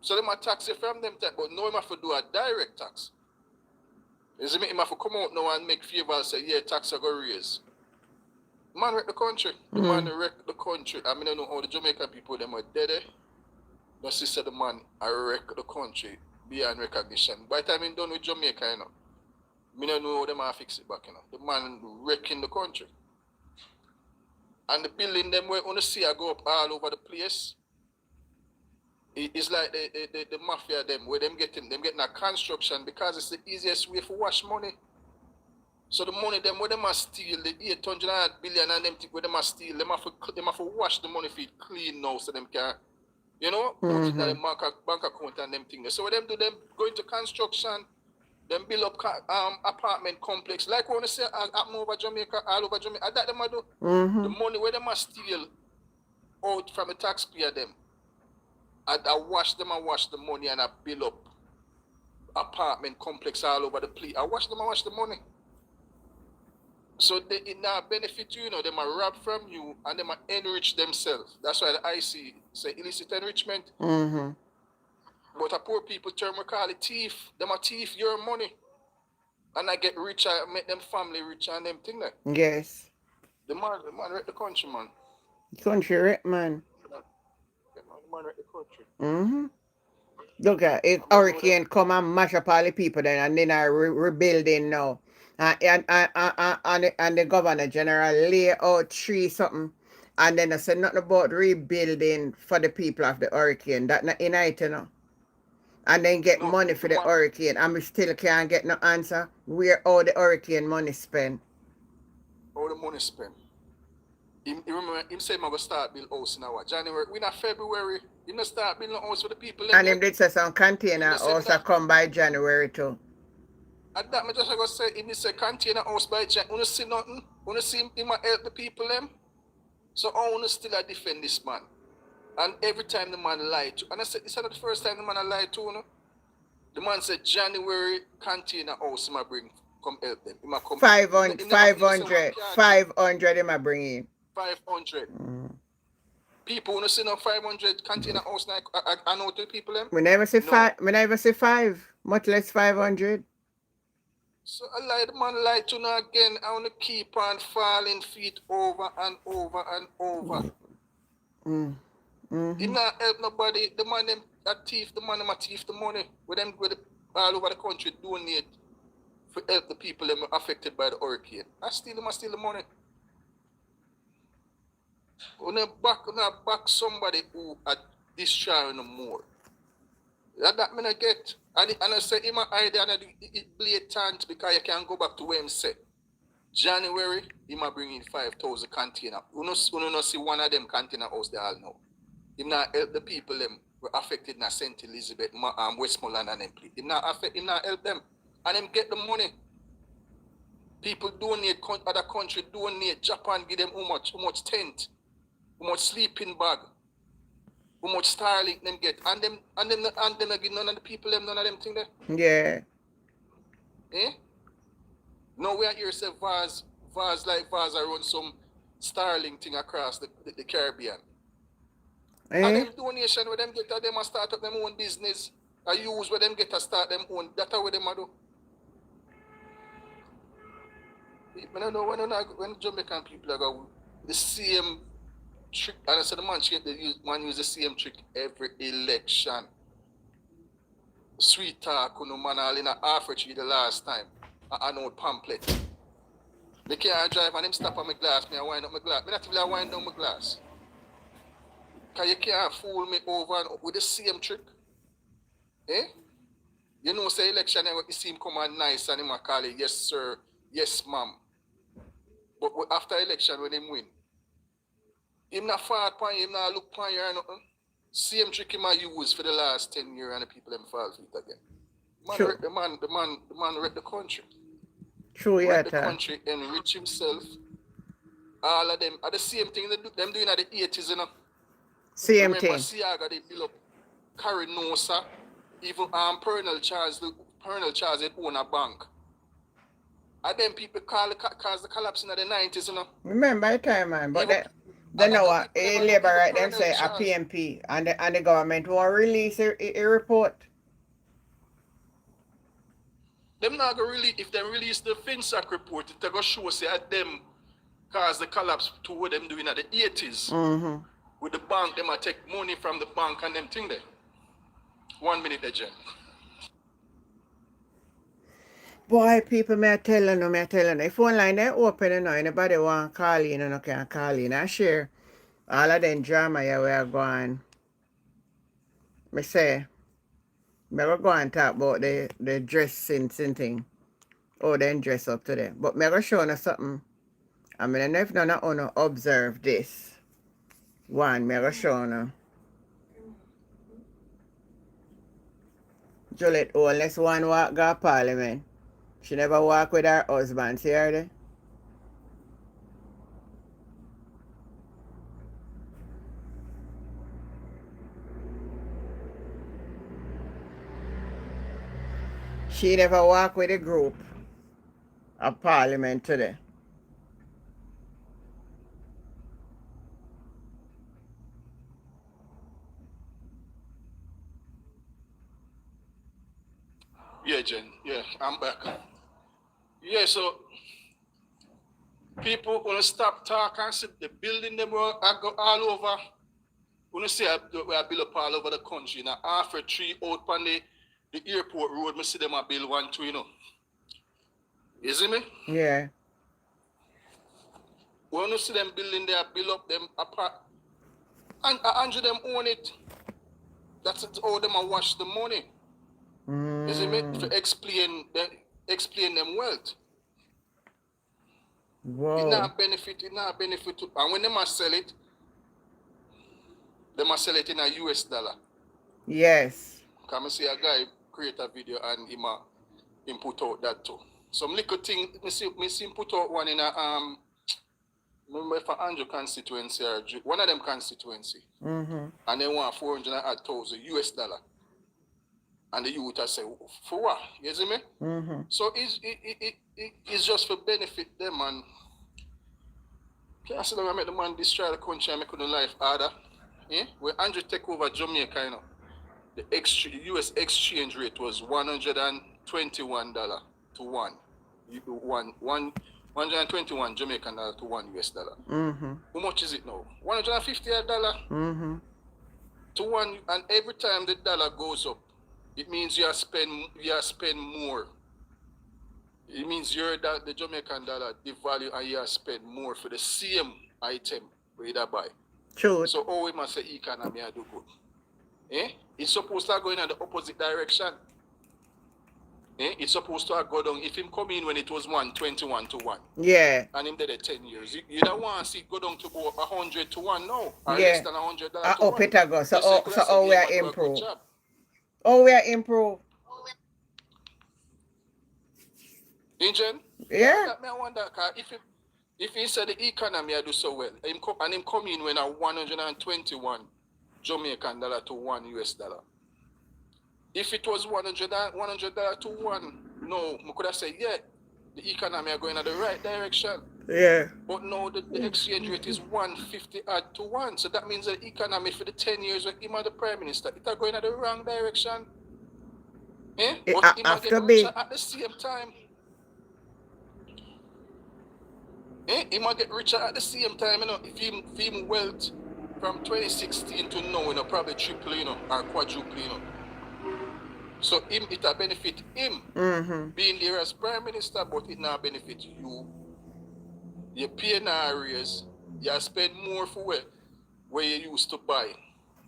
So them a tax you from them tax, but no him have to do a direct tax. Is it him have to come out now and make favor and say, yeah, tax are going to raise. Man wreck the country. The man wreck the country. I mean, I know how the Jamaican people, them are dead. But she said the man, I wreck the country beyond recognition. By the time I'm done with Jamaica, you know, I don't know how them are fix it back, you know. The man wrecking the country. And the building them where you see I go up all over the place. It's like the mafia them where them getting a construction because it's the easiest way for wash money. So the money them where them are steal, the 800 billion and them where them are steal, them have to wash the money for it clean now so them can, you know, put it in the bank account and them things. So what them do, them go into construction, them build up apartment complex. Like when I say happen over Jamaica, all over Jamaica, that them do. The money where them are steal out from the taxpayer them. I wash them and wash the money and I build up apartment complex all over the place. I wash them and wash the money. So it now benefit you, you know, they might rob from you and they might enrich themselves. That's why the IC say illicit enrichment. But a poor people term we call it thief. They might thief your money. And I get richer, make them family richer and them thing there. Yes. The man wreck the country, man. Country wreck, man. The man wreck the country. Look at it, hurricane come and mash up all the people then, and then are rebuilding now. And the governor general lay out tree something, and then I said nothing about rebuilding for the people of the hurricane. That not in it, you know. And then get money for the hurricane, and we still can't get no answer where all the hurricane money spent. All the money spent. He remember him say I'm gonna start build house in our January. We not February. He not start building a house for the people. And him did say some container house come by January too. And that me just gonna say if he say container house by January, you see nothing. You see him help the people them. So I wanna still defend this man. And every time the man lied to, and I said this is not the first time the man lied to, you know. The man said January container house he might bring come help them. He might come 500 he might bring in. 500. People want to see no 500 container house like I know the people them. We never say five. We never say 5. Much less 500. So I lie the man lied to now again. I want to keep on falling feet over and over and over. He not help nobody. The man them that thief. The man them a thief the money. With them all over the country donate for help the people them affected by the hurricane. I steal the money. When I back somebody who are destroying them more. That me not get. And I say him an idea and it blatant because you can go back to where him said. January, he might bring in 5,000 container. You know see one of them container house they all know. He not help the people them were affected in St. Elizabeth, Westmoreland and them place. He not help them. And them get the money. People donate, other country donate, Japan give them how much tent. How much sleeping bag, how much Starlink them get, and them give none of the people them none of them thing there. Yeah. Eh? Now we are here say Vaz are run some Starlink thing across the Caribbean. And them donation where them get them a start up them own business. I use where them get to start them own. That's what them a do. I don't know when Jamaican people are go the same trick, and I said the man use the same trick every election. Sweet talk, you know, man, all in a half tree the last time. I know pamphlet. They can't drive and him stop on my glass, me I wind up my glass. Me not even wind down my glass. Because you can't fool me over and with the same trick. Eh? You know, say election, you see him come on nice and him call it, yes, sir, yes, ma'am. But after election, when him win, him not fart upon you, him not look upon you or nothing. Same trick him use for the last 10 years and the people them fall for it again. True. The man wreck the country. True, yeah. Wreck the country, enrich himself. All of them are the same thing them doing at the 80s, you know. Same Remember, thing. Siaga, they build up Carinosa, even Pernal Charles they own a bank. And then people cause the collapse in the 90s, you know. Remember the time, man, but they know what Labour right them say a PNP and the government won't release a report. Them not gonna really, if they release the FinSac report, it's gonna show say at them cause the collapse to what them doing at the 80s. With the bank, them might take money from the bank and them thing there. 1 minute there, Jen. Boy, people, me tell you, the phone line they open, you know, anybody want to call in, you know, can call in and share all of them drama yeah, we are going. Me say, me go and talk about the dressing thing. Oh, then dress up today. But me go show you something. I mean, if none of you observe this, one, me go show you. Juliet, unless one walk go Parliament. She never walk with her husband, see her there? She never walk with a group of Parliament today. Yeah, Jen. Yeah, I'm back. Yeah, so people wanna stop talking and see the building them go all over. Wanna see we are built up all over the country. Now after 3 out on the airport road, I see them a build 1, 2, you know. You see me? Yeah. We wanna see them building there, build up them apart. And 100 them own it. That's how them a wash the money. You see me? To explain them wealth. Whoa. It not benefit. And when they must sell it, they must sell it in a US dollar. Yes. Come and see a guy create a video and him put out that too. Some little thing, me see him put out one in a remember for Andrew constituency or one of them constituency. And they want 400,000 US dollar. And the youth say, for what? You see me? So it's just for benefit them and can't say that I make the man destroy the country and make the life harder. Yeah? When Andrew take over Jamaica, you know, the US exchange rate was $121 to 1. 121 Jamaican dollar to 1 US dollar. How much is it now? $150 to 1, and every time the dollar goes up, it means you spend more. It means the Jamaican dollar devalue and you spend more for the same item where you buy. True. So how we must say economy do good. Eh? It's supposed to go in the opposite direction. Eh? It's supposed to go down. If him come in when it was 121 to 1. Yeah. And him did it 10 years. You don't want to see it go down to go 100 to 1, no. Or yeah. less than $100 to 1. It go. So how we are improved. Oh, we are improved. Ingen? Yeah. I wonder, if he said the economy do so well, him come in when a 121 Jamaican dollar to 1 US dollar. If it was $100 to 1, no, I could have said, yeah, the economy are going in the right direction. Yeah. But no, the exchange rate is 150 to 1. So that means the economy for the 10 years when him are the Prime Minister, it are going in the wrong direction. Eh? But him are getting richer at the same time. He might get richer at the same time, you know, if him wealth from 2016 to now, you know, probably triple, you know, or quadruple, you know. So it will benefit him being there as Prime Minister, but it not benefit you. You pay in areas, you spend more for what? where you used to buy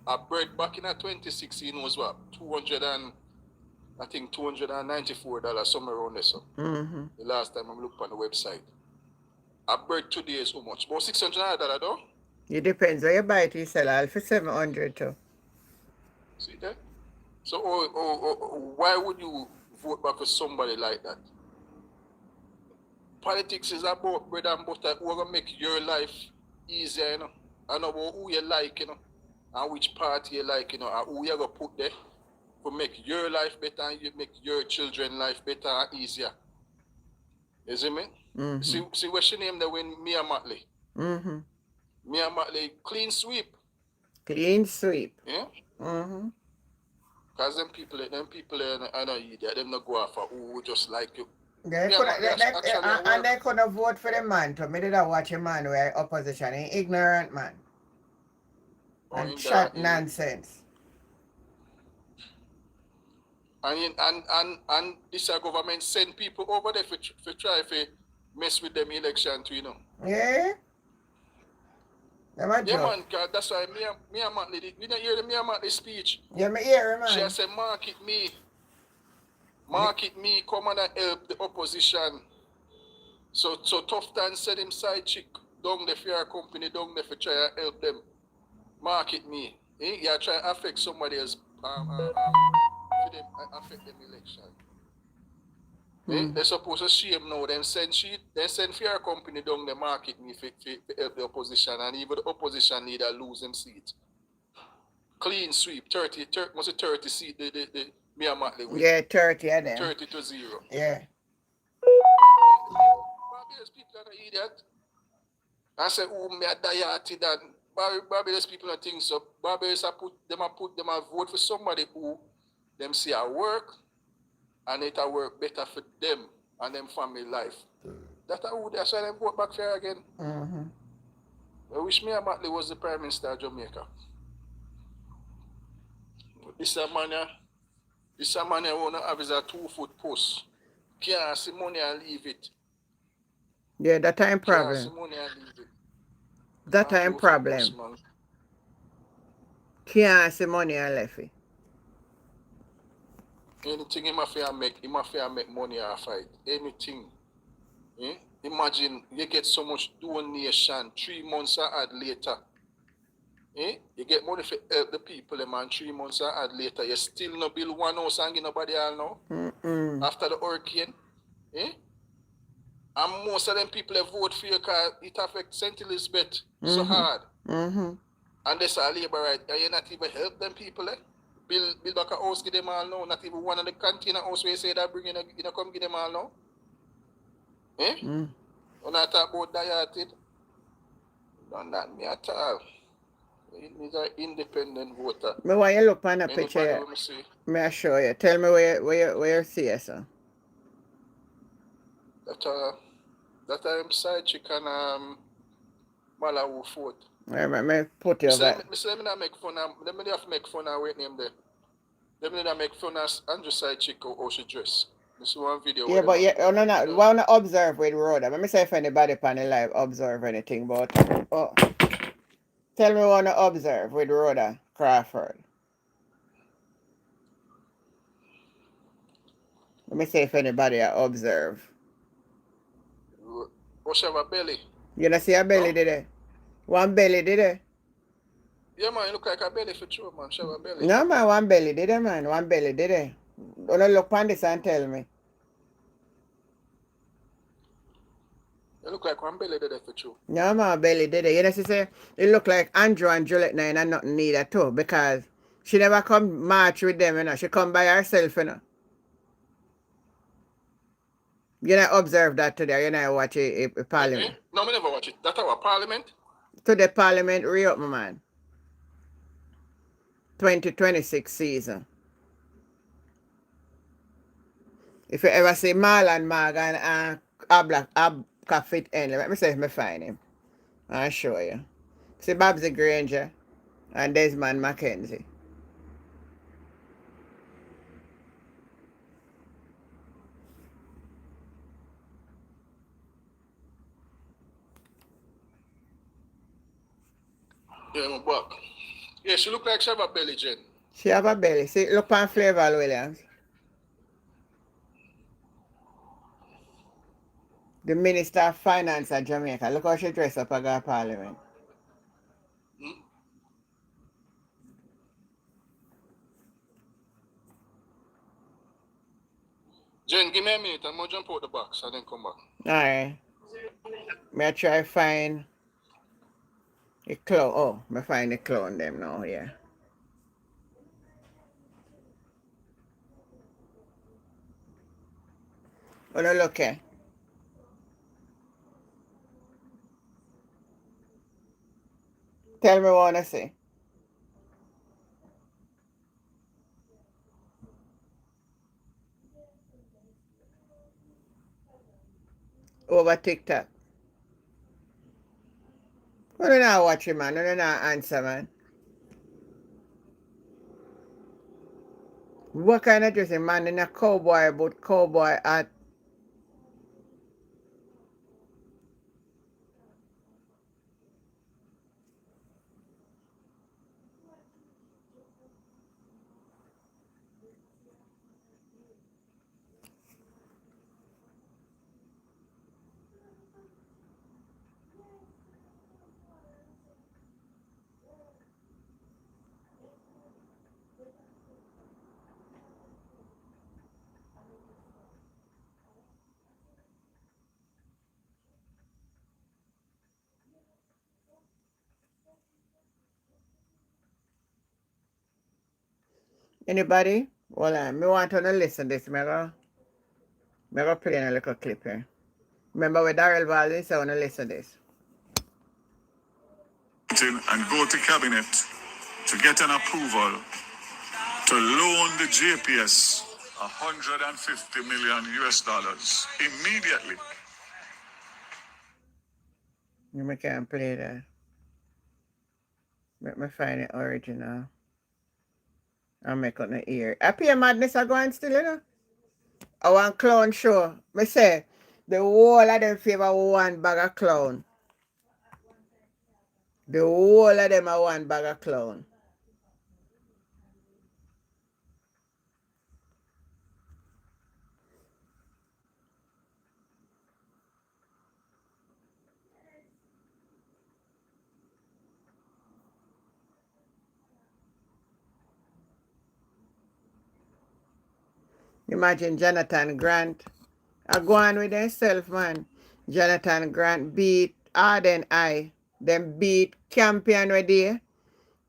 a bread back in 2016 was what? $294, somewhere around there. So Mm-hmm. the last time I looked on the website. A bread today is how much? About $600 though? It depends where you buy it, you sell all for 700 too. See that? So why would you vote back for somebody like that? Politics is about bread and butter. Who are gonna make your life easier, you know? And about who you like, you know, and which party you like, you know, and who you gonna put there to make your life better and you make your children's life better and easier. You see me? Mm-hmm. See what she named the win Mia Matley. Mm-hmm. Mia Matley clean sweep. Clean sweep. Yeah? Mm-hmm. Because them people are not idiot. Them not go after who just like you. They Mia could, Matley actually and they couldn't vote for the man too. Me did not watch a man where opposition, an ignorant man. And chat nonsense. And this government send people over there for try to mess with them election too, you know. Yeah? Yeah, man, cause that's why Mia Matley, you don't hear the Mia Matley speech. Yeah, me hear it, man. She said, market me, come and help the opposition. So Tufton said him side chick down the fair company down there for try and help them. Market me. You try to affect somebody else for them affect them election. They're supposed to shame now. They send fair company down the market me for help the opposition, and even the opposition leader lose them seat. Clean sweep, 30 seat the Mia Matley win. Yeah, 30 of them. 30-0. Yeah. Barbados people are not idiot. I say, oh, me a dieted and Barbados people are things so. Barbados put them a vote for somebody who them see a work and it a work better for them and them family life. That's why them vote back fair again. Mm-hmm. I wish Mia Matley was the Prime Minister of Jamaica. This a man wanna have is a 2-foot post. Can't see money and leave it. Yeah, that time problem. Can't see money and leave it. That time problem. Can't see money and left it. Anything he must make money off it. Anything. Eh? Imagine you get so much donation 3 months or add later. Eh? You get money for help the people, man. 3 months or add later. You still not build one house and give nobody all now. After the hurricane. Eh? And most of them people have vote for you because it affects St. Elizabeth so hard. Mm-hmm. And that's a labor right. And you not even help them people, eh? Build back a house, give them all now. Not even one of the container house where you say that bring in, you know, come give them all now. Eh? When I talk about dieted, don't that me at all. He's an independent voter. Me want you look on a picture. May I show you? Tell me where you see it, sir. That I'm side chick and Malawi Fort. Me put you over. Let me not make fun of. Let me not make fun of what name there. Let me not make fun of Andrew side chick how she dress. This is one video. Yeah, but yeah, no. Wanna observe with Rhoda. Let me say if anybody on the live observe anything, but tell me wanna observe with Rhoda Crawford. Let me see if anybody observe. Oh, she have a belly. You don't see a belly, did it? One belly, did it? Yeah, man, you look like a belly for sure, man. She have a belly. No, man, one belly, did it, man? One belly, did it? Don't look on this and tell me. You look like one belly, did it for sure? No, man, belly, did it? You know, she say, it look like Andrew and Juliet now and nothing neither too, because she never come march with them, you know. She come by herself, you know. You know, observe that today. You know, watch a parliament. No, I never watch it. That's our parliament? To the parliament reopen, man. 2026 season. If you ever see Marlon Morgan and Abka fit in, let me see if I find him. I'll show you. See Babsy Granger and Desmond Mackenzie. Yeah, my back. Yeah, she look like she have a belly, Jen. She have a belly. See, look on Flavor Williams. The Minister of Finance of Jamaica. Look how she dress up at our Parliament. Hmm? Jen, give me a minute. I'm gonna jump out the box and then come back. Alright. May I try find the clown. Oh, me find the clown them now, yeah. Oh, no, look here. Tell me what I wanna say. Over TikTok. Oh, no, not watch it, man. No, no, not answer, man. What kind of dressing, man? In a cowboy, but cowboy hat. Anybody? Well, me want to listen to this. Me go play in a little clip here. Remember with Darrell Valdez, I want to listen to this. And go to cabinet to get an approval to loan the JPS 150 million US dollars immediately. You can't play that. Let me find the original. I'll make on the ear. Happy Madness are going still, you know? I want clown show. Me say, the whole of them favor one bag of clown. The whole of them are one bag of clown. Imagine Jonathan Grant. I go on with themself, man. Jonathan Grant beat Arden I. Them beat Campion with there.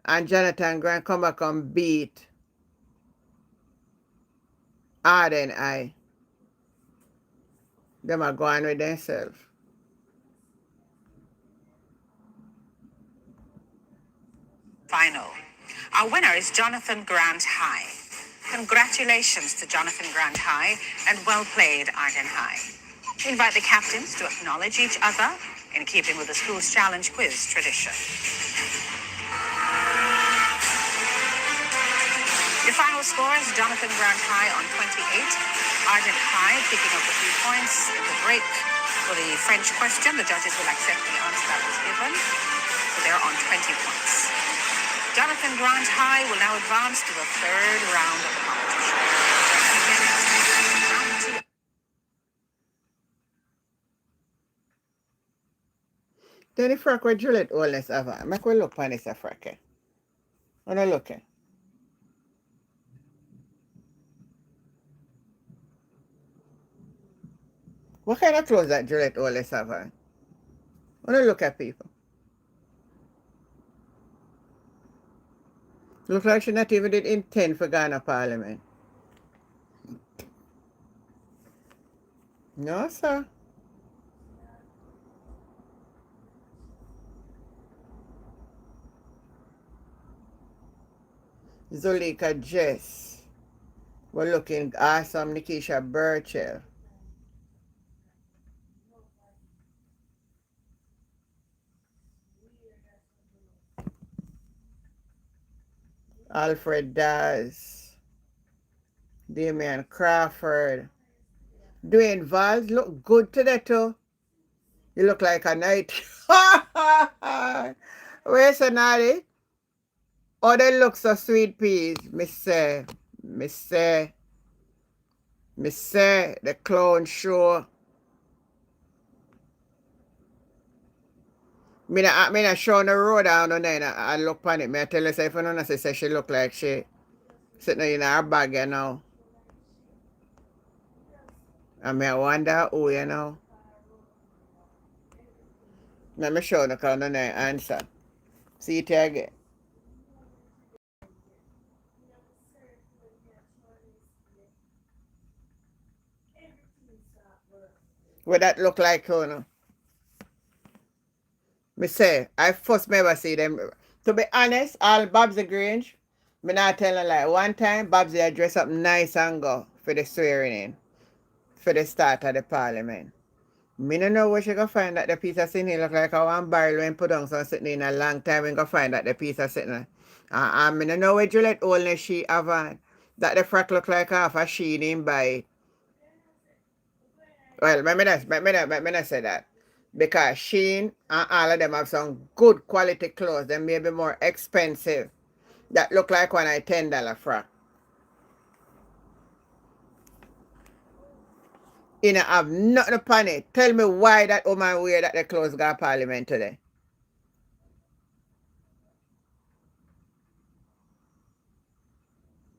And Jonathan Grant come back and beat Arden I. Them are going with themselves. Final. Our winner is Jonathan Grant High. Congratulations to Jonathan Grant High and well played, Arden High. We invite the captains to acknowledge each other in keeping with the school's challenge quiz tradition. Your final score is Jonathan Grant High on 28, Arden High picking up a few points in the break. For the French question, the judges will accept the answer that was given, so they're on 20 points. Jonathan Grant High will now advance to the third round of the competition. Then the frack with Juliet Oles have. Make we look on this a frack. Wanna look at? What kind of clothes that Juliet Oles have on? Wanna look at people? Look like she not even did intend for Ghana Parliament. No, sir. Zulika Jess. We're looking awesome. Nikisha Burchell. Alfred Daz. Damian Crawford. Dwayne Valls look good today too. You look like a knight. Where's Nadi? Oh, they look so sweet peas. Me say, the clown show. Me na show on the road down on there. I look on it. Me I tell you, say, if you don't say she look like she sitting in her bag, you know. And me I wonder who, you know. Let me show the count on there answer. See it again. What that look like, you know? Me say, I first never see them. To be honest, all Babsy Grange, me not telling lie. One time, Babsy I dress up nice and go for the swearing in, for the start of the parliament. Me no know where she go find that the piece of sitting look like a one barrel when put on some sitting in a long time and go find that the piece of sitting. Me no know where Juliet only she have on. That the frack look like half a sheen in by. Well, let me not say that. Because Shein and all of them have some good quality clothes. They may be more expensive. That look like one a $10 frock. You know, have nothing upon it. Tell me why that woman wear that the clothes got Parliament today.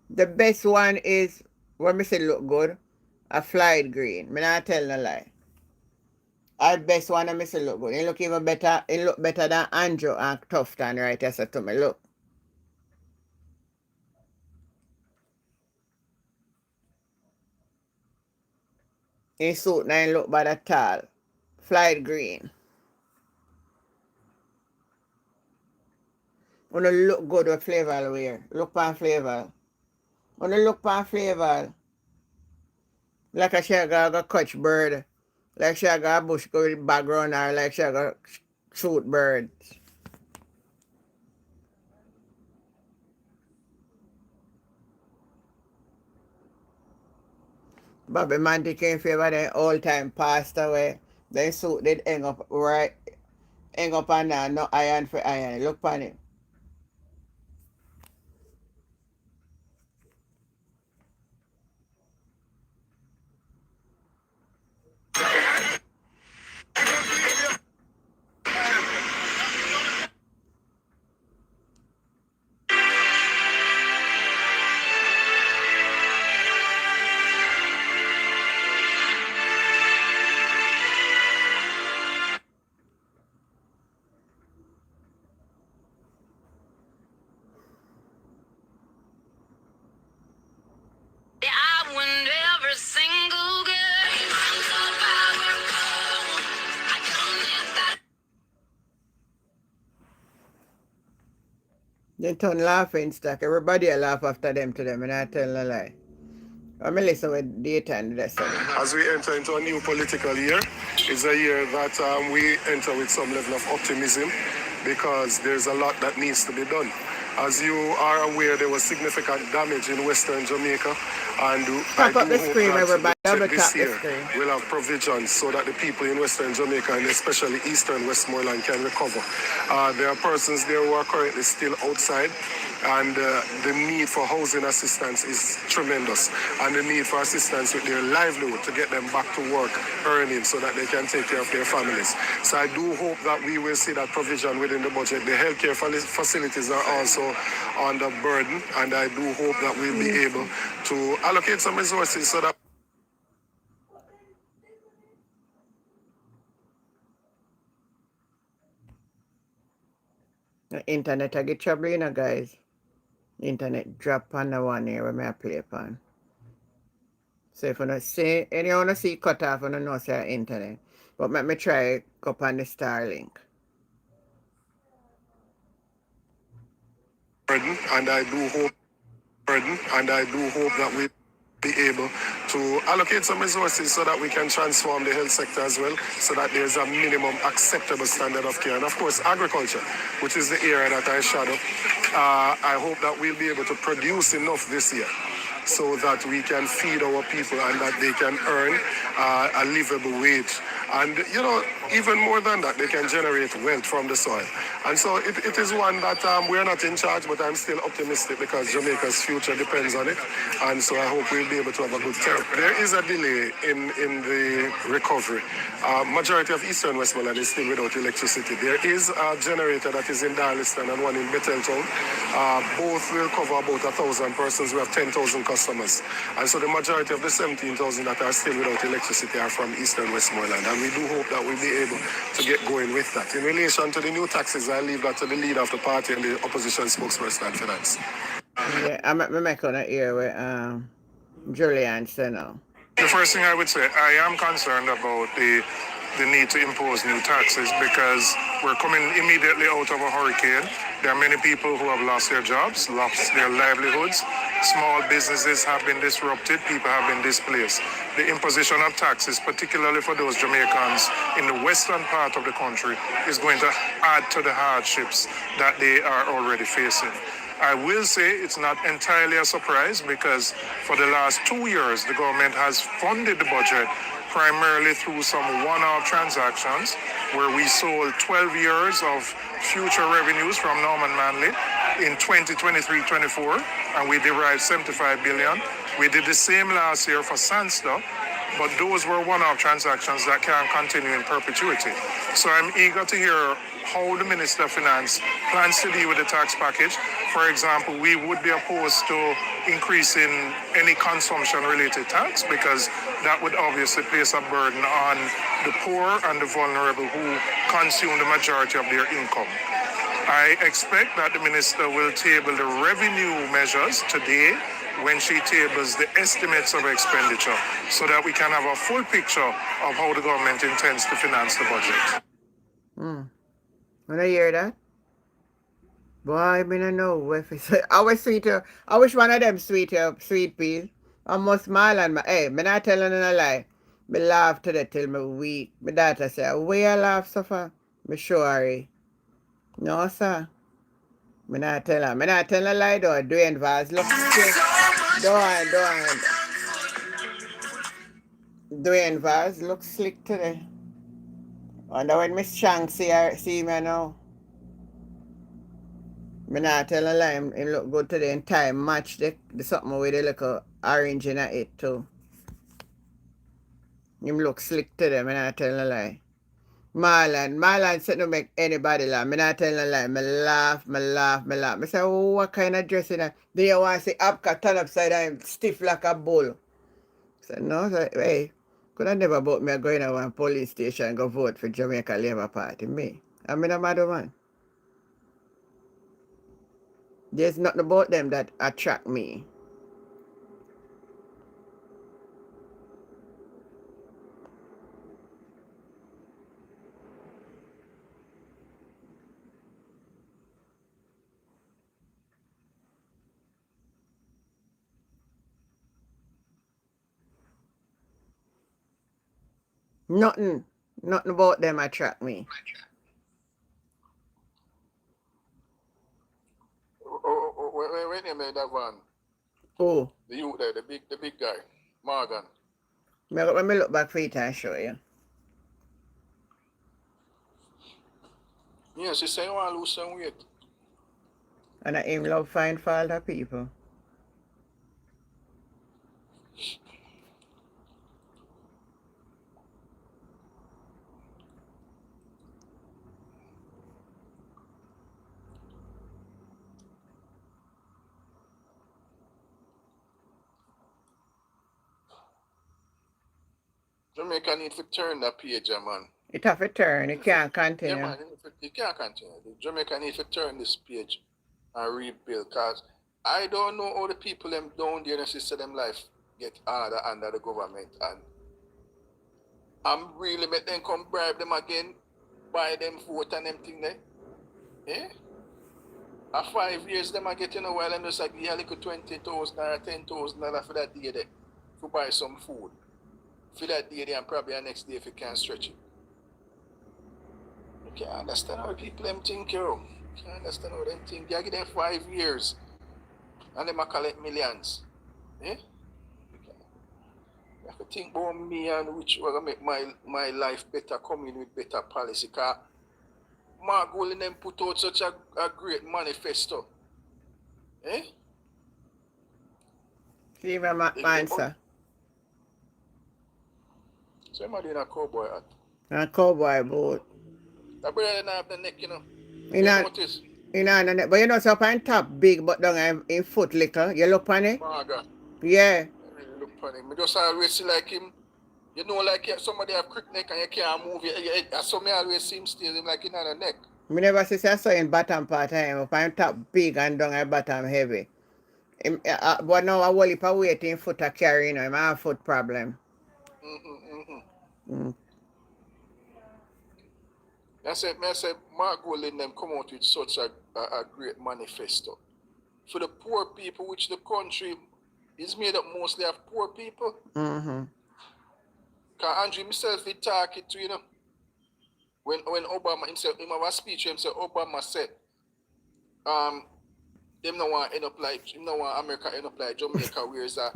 The best one is, what me say look good, a flight green. Me not tell no lie. Our best one I say look good. It look even better. It look better than Andrew and Tufton right as to me. Look. His suit now look bad at all. Flight green. Wanna look good with flavor wear. Look pan flavor. Wanna look pan flavor. Like a she got a catch bird. Like she got a bush go with background or like she got shoot birds. Bobby Manty came favor then all time passed away. Then suit did hang up right, hang up on there, no iron for iron. Look pan it. They turn laughing stock. Everybody will laugh after them to them, and I tell no lie. I'm listen with data and that's it. As we enter into a new political year, it's a year that we enter with some level of optimism because there's a lot that needs to be done. As you are aware, there was significant damage in Western Jamaica, and I do hope that this year we'll have provisions so that the people in Western Jamaica and especially Eastern Westmoreland can recover. There are persons there who are currently still outside, and the need for housing assistance is tremendous, and the need for assistance with their livelihood to get them back to work, earning, so that they can take care of their families. So I do hope that we will see that provision within the budget. The healthcare facilities are also under burden, and I do hope that we'll be able to allocate some resources so that the internet I get trouble, you know, guys. Internet drop on the one here where I play upon. So if you don't see, anyone want to see cut off, you don't know say internet. But let me try go up on the Starlink. and I do hope that we'll be able to allocate some resources so that we can transform the health sector as well, so that there's a minimum acceptable standard of care. And of course, agriculture, which is the area that I shadow, I hope that we'll be able to produce enough this year so that we can feed our people and that they can earn a livable wage. And, you know, even more than that, they can generate wealth from the soil. And so it is one that we're not in charge, but I'm still optimistic because Jamaica's future depends on it. And so I hope we'll be able to have a good term. There is a delay in the recovery. Majority of Eastern Westmoreland is still without electricity. There is a generator that is in Darliston and one in Betheltown. Both will cover about 1,000 persons. We have 10,000 customers. And so the majority of the 17,000 that are still without electricity are from Eastern Westmoreland. And we do hope that we'll be able to get going with that. In relation to the new taxes, I leave that to the leader of the party and the opposition spokesperson on finance. Yeah, I'm going to hear what Julian said now. The first thing I would say, I am concerned about the need to impose new taxes because we're coming immediately out of a hurricane. There are many people who have lost their jobs, lost their livelihoods. Small businesses have been disrupted. People have been displaced. The imposition of taxes, particularly for those Jamaicans in the western part of the country, is going to add to the hardships that they are already facing. I will say it's not entirely a surprise because for the last 2 years, the government has funded the budget primarily through some one-off transactions where we sold 12 years of future revenues from Norman Manley in 2023-24, and we derived 75 billion. We did the same last year for Sandster, but those were one-off transactions that can't continue in perpetuity. So I'm eager to hear how the Minister of Finance plans to deal with the tax package. For example, we would be opposed to increasing any consumption-related tax because that would obviously place a burden on the poor and the vulnerable who consume the majority of their income. I expect that the Minister will table the revenue measures today when she tables the estimates of expenditure so that we can have a full picture of how the government intends to finance the budget. When I hear that, boy, I don't know if it's I wish one of them sweet peel. I must smile and hey, me not telling a lie. Me laugh to the till me weak. My daughter say, where I laugh so far? Me sorry. No, sir. Me not tell her. Me not tell a lie though. Dwayne Vaz look slick. Don't. Dwayne Vaz look slick today. Wonder when Miss Chang see me now. Me not tell a lie. Him look good today in time. Match the something with the little orange in it too. Him look slick today. Me not tell a lie. Marlon said to make anybody laugh. Me not tell a lie. Me laugh. Me say, oh, what kind of dress is that? Do you want to see Apka turn upside down stiff like a bull? I said, no. So, hey, could I never bought me going to one police station and go vote for Jamaica Labour Party? Me. I'm a mad man. There's nothing about them that attract me. Nothing about them attract me. Wait a minute, that one. Oh. The youth there, the big guy, Morgan. Let me look back for it and show you. Yeah, she say you want to lose some weight. And I aim love find fault of people. Jamaica need to turn that page, man. It have to turn. It can't continue. Yeah, man, it can't continue. Jamaica need to turn this page and rebuild. Because I don't know how the people them down there and see them life get harder under the government. And I'm really make them come bribe them again, buy them vote and them thing there. Yeah? After 5 years, them are getting a while and just like give a little $20,000 or $10,000 for that day there to buy some food. For that day there and probably the next day if you can't stretch it. You can't understand how people them think, yo. You can't understand how them think. You give them 5 years and them collect millions. Eh? I have to think about me and which will make my life better, come in with better policy. Because Mark Golding them put out such a great manifesto. Eh? Give him an answer. So I'm doing a cowboy hat. A cowboy boat. That brother didn't have the neck, you know. You notice? But you know, so on top big, but down in foot little. You look on it? Marga. Yeah. I look on him. I just always see like him. You know, like somebody have quick neck and you can't move. So me always see him still like in the neck. Me never see so in bottom part of him. Up on top big and down at bottom heavy. But now I will if I wait in foot a carry, you know, him have foot problem. I said, Mark Golding them come out with such a great manifesto. For the poor people, which the country is made up mostly of poor people. Because Andrew himself, he talk it to, you know, when Obama himself, him have a speech, himself, Obama said, them no want end up like, him no want America end up like Jamaica, where is that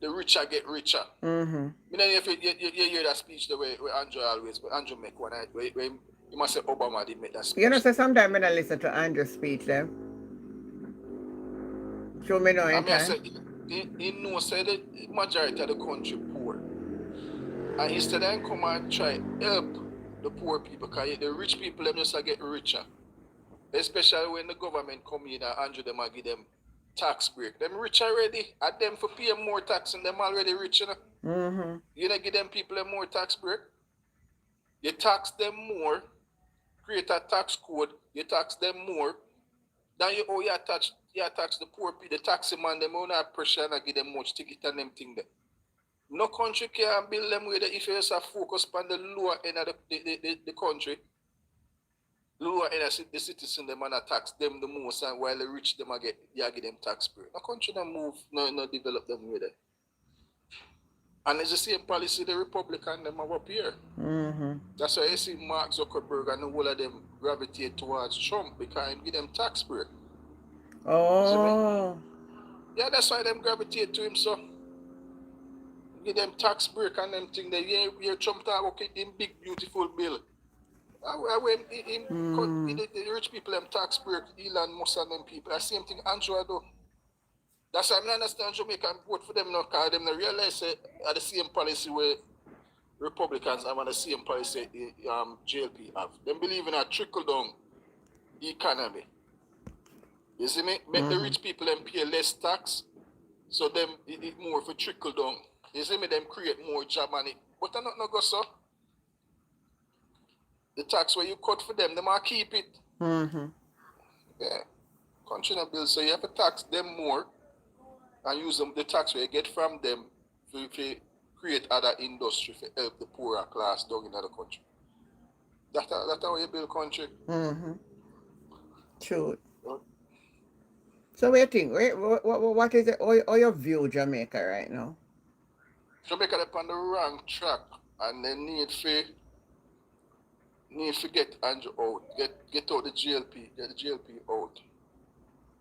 the richer get richer. You know, if you hear that speech the way Andrew always, but Andrew make one night, where you must say Obama did make that speech. You know, so sometimes when I listen to Andrew's speech, them. Show me no in time. He knows that the majority of the country poor. And instead of come and try help the poor people, because the rich people them just get richer. Especially when the government come in and Andrew them and give them tax break. Them rich already. At them for paying more tax and them already rich, you know. You don't give them people a more tax break. You tax them more, create a tax code, you tax them more. Then you tax the poor people, the taxi man, them will not pressure and give them much ticket and them thing there. No country can build them with if you just focus on the lower end of the country. Lower end of the citizens, them and tax them the most, and while the rich them give them tax break. No country don't move, no develop them with it. And it's the same policy the Republican them have up here. That's why you see Mark Zuckerberg and the whole of them gravitate towards Trump because he give them tax break. Oh. Yeah, that's why them gravitate to him, so. Give them tax break and them thing. They hear Trump talk about him big beautiful bill. The rich people them tax break, Elon Musk and them people. The same thing Andrew do. That's why I understand Jamaica and vote for them now, because them not realize the same policy where Republicans have and the same policy JLP have. Them believe in a trickle down economy. You see me? Make the rich people them pay less tax, so them it more for trickle down. You see me? Them create more job and it. But I not go so. The tax where you cut for them might keep it. Yeah. Country no bill, so you have to tax them more and use the tax where you get from them to create other industry to help the poorer class down in the country. That's how you build country. True. So what do you think? What is it? How you view Jamaica right now? Jamaica is on the wrong track and they need to get Andrew out. Get out the JLP. Get the JLP out.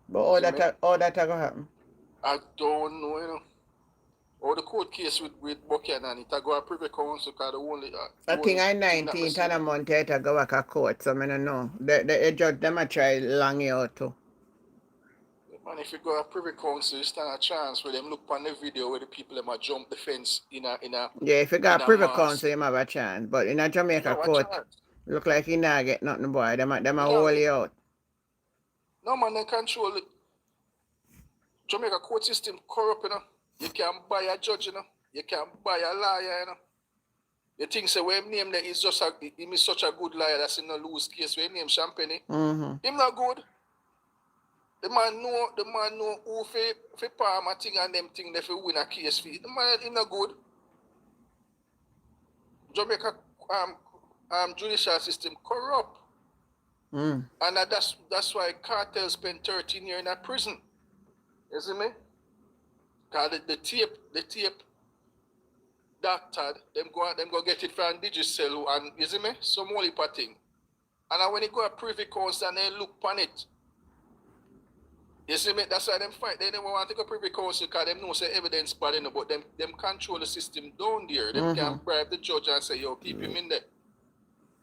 But all that going to happen? I don't know, you know. Or the court case with Buchanan, it go a privy council because the only... I think on 19th and a month it go back a court, so I don't know. The judge, them a try long year out too. Man, if you go a privy council, you stand a chance where them look on the video where the people them a jump the fence in a yeah, if you got a privy council, you have a chance. But in a Jamaica court, look like you not get nothing, boy. Them a hold you out. No, man, they control it. Jamaica court system corrupt, you know. You can't buy a judge, you know. You can't buy a lawyer, you know. You think so when him name there is just him is such a good liar that's in a loose case where him name Champagne. Him not good. The man know who for palm a thing and them thing they for win a case for. The man him not good. Jamaica judicial system corrupt. And that's why cartel spent 13 years in a prison. You see me? Because the tape doctored, them go get it from Judicial and you see me? Some whole heap of thing. And when you go a privy council and they look on it, You see me? That's why them fight. They never want to go privy council because them know say evidence bad enough, but them control the system down there. Them can bribe the judge and say, yo, keep him in there.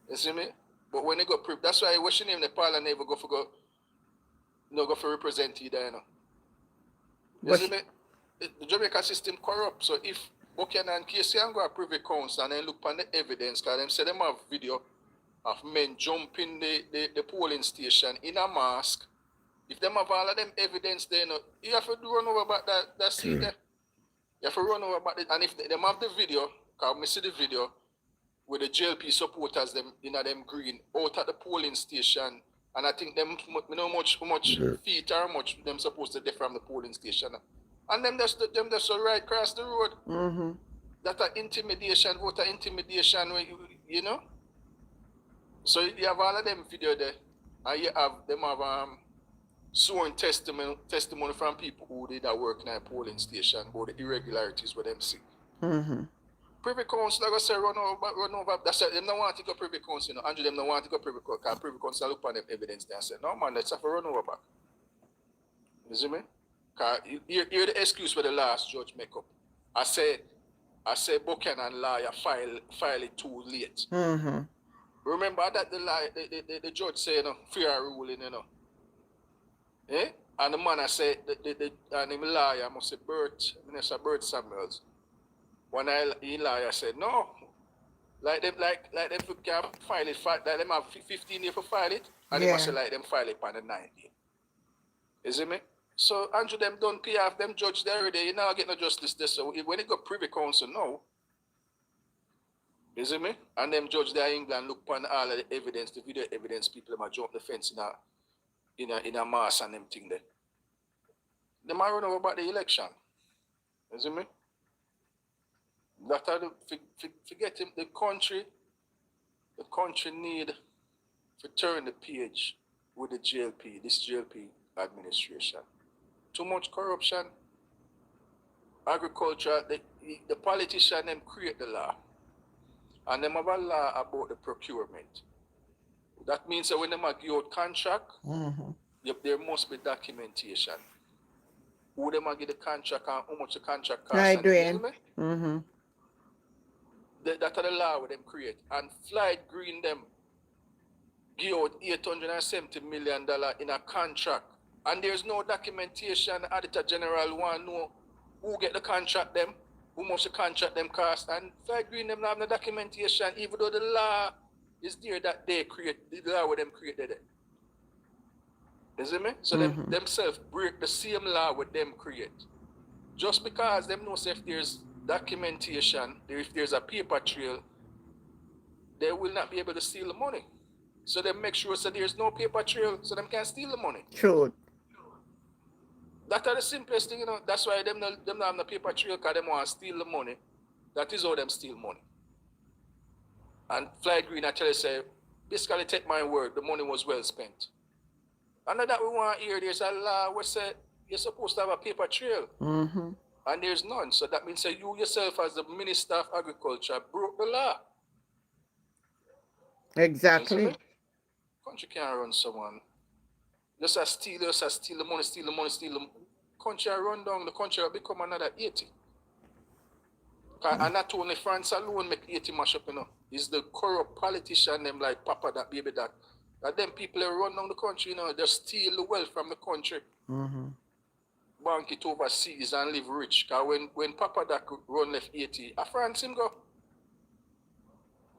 You see me? But when they go privy, that's why what's your name? The Parliament never go for represent you there, you know. You see me? The Jamaica system corrupt. So if Buchanan and Casey and go to privy council and then look on the evidence, because them say them have video of men jumping the polling station in a mask. If them have all of them evidence there, you have to run over about that seat there. You have to run over about it. And if them have the video, because I see the video, with the JLP supporters them in them green out at the polling station. And I think them, you know how much feet or how much them supposed to get from the polling station. And them just right across the road. That are intimidation, voter intimidation, you know. So you have all of them video there, and you have sworn testimony from people who did that work in a polling station about the irregularities with them see. Privy council, like I say, run over. That's it. Them don't want to go privy council. You know, Andrew, them don't want to go privy council. Because privy council look on them evidence there and say, no man, let's have a run over back. You see me? Because hear the excuse for the last judge make up. I say Buchanan lawyer file it too late. Remember that the judge said, you know, fair ruling, you know. Eh? And the man I said and the lawyer must say Minister Bert Samuels. When the lawyer said no. Like them can file it, like them have 15 days to file it, and they must say like them file it on the 9th day. You see me? So Andrew them don't pay off them judge there already, you now get no justice there. So when it got privy council now, you see me? And them judge there in England look upon all of the evidence, the video evidence, people might jump the fence in a mass and them thing there. They might run over about the election. You see me? That are forget him, the country need to turn the page with the JLP, this JLP administration. Too much corruption. Agriculture, the politicians them create the law. And them have a law about the procurement. That means that when they give out contract, there must be documentation. Who they give the contract and how much the contract costs. Right, Dwayne. That are the law with them create. And Flight Green them give out $870 million in a contract. And there's no documentation. The Auditor General want to know who get the contract them, how much the contract them cost. And Flight Green them have no documentation, even though the law is there that they create, the law with them created it. You see me? So them themselves break the same law with them create. Just because them know if there's documentation, if there's a paper trail, they will not be able to steal the money. So they make sure so there's no paper trail so them can't steal the money. True. That are the simplest thing, you know. That's why them not have the paper trail because them want to steal the money. That is how them steal money. And Flight Green actually say, basically take my word, the money was well spent. And that we want to hear, there's a law where say you're supposed to have a paper trail. And there's none. So that means that you yourself as the Minister of Agriculture broke the law. Exactly. Country can't run someone. Just steal the money, steal the money. Country run down, the country will become another 80. And not only France alone make 80 mash up, you know. It's the corrupt politician, them like Papa, that baby, that them people that run down the country, you know, they steal the wealth from the country. Bank it overseas and live rich. Because when Papa that run left 80, a France him go.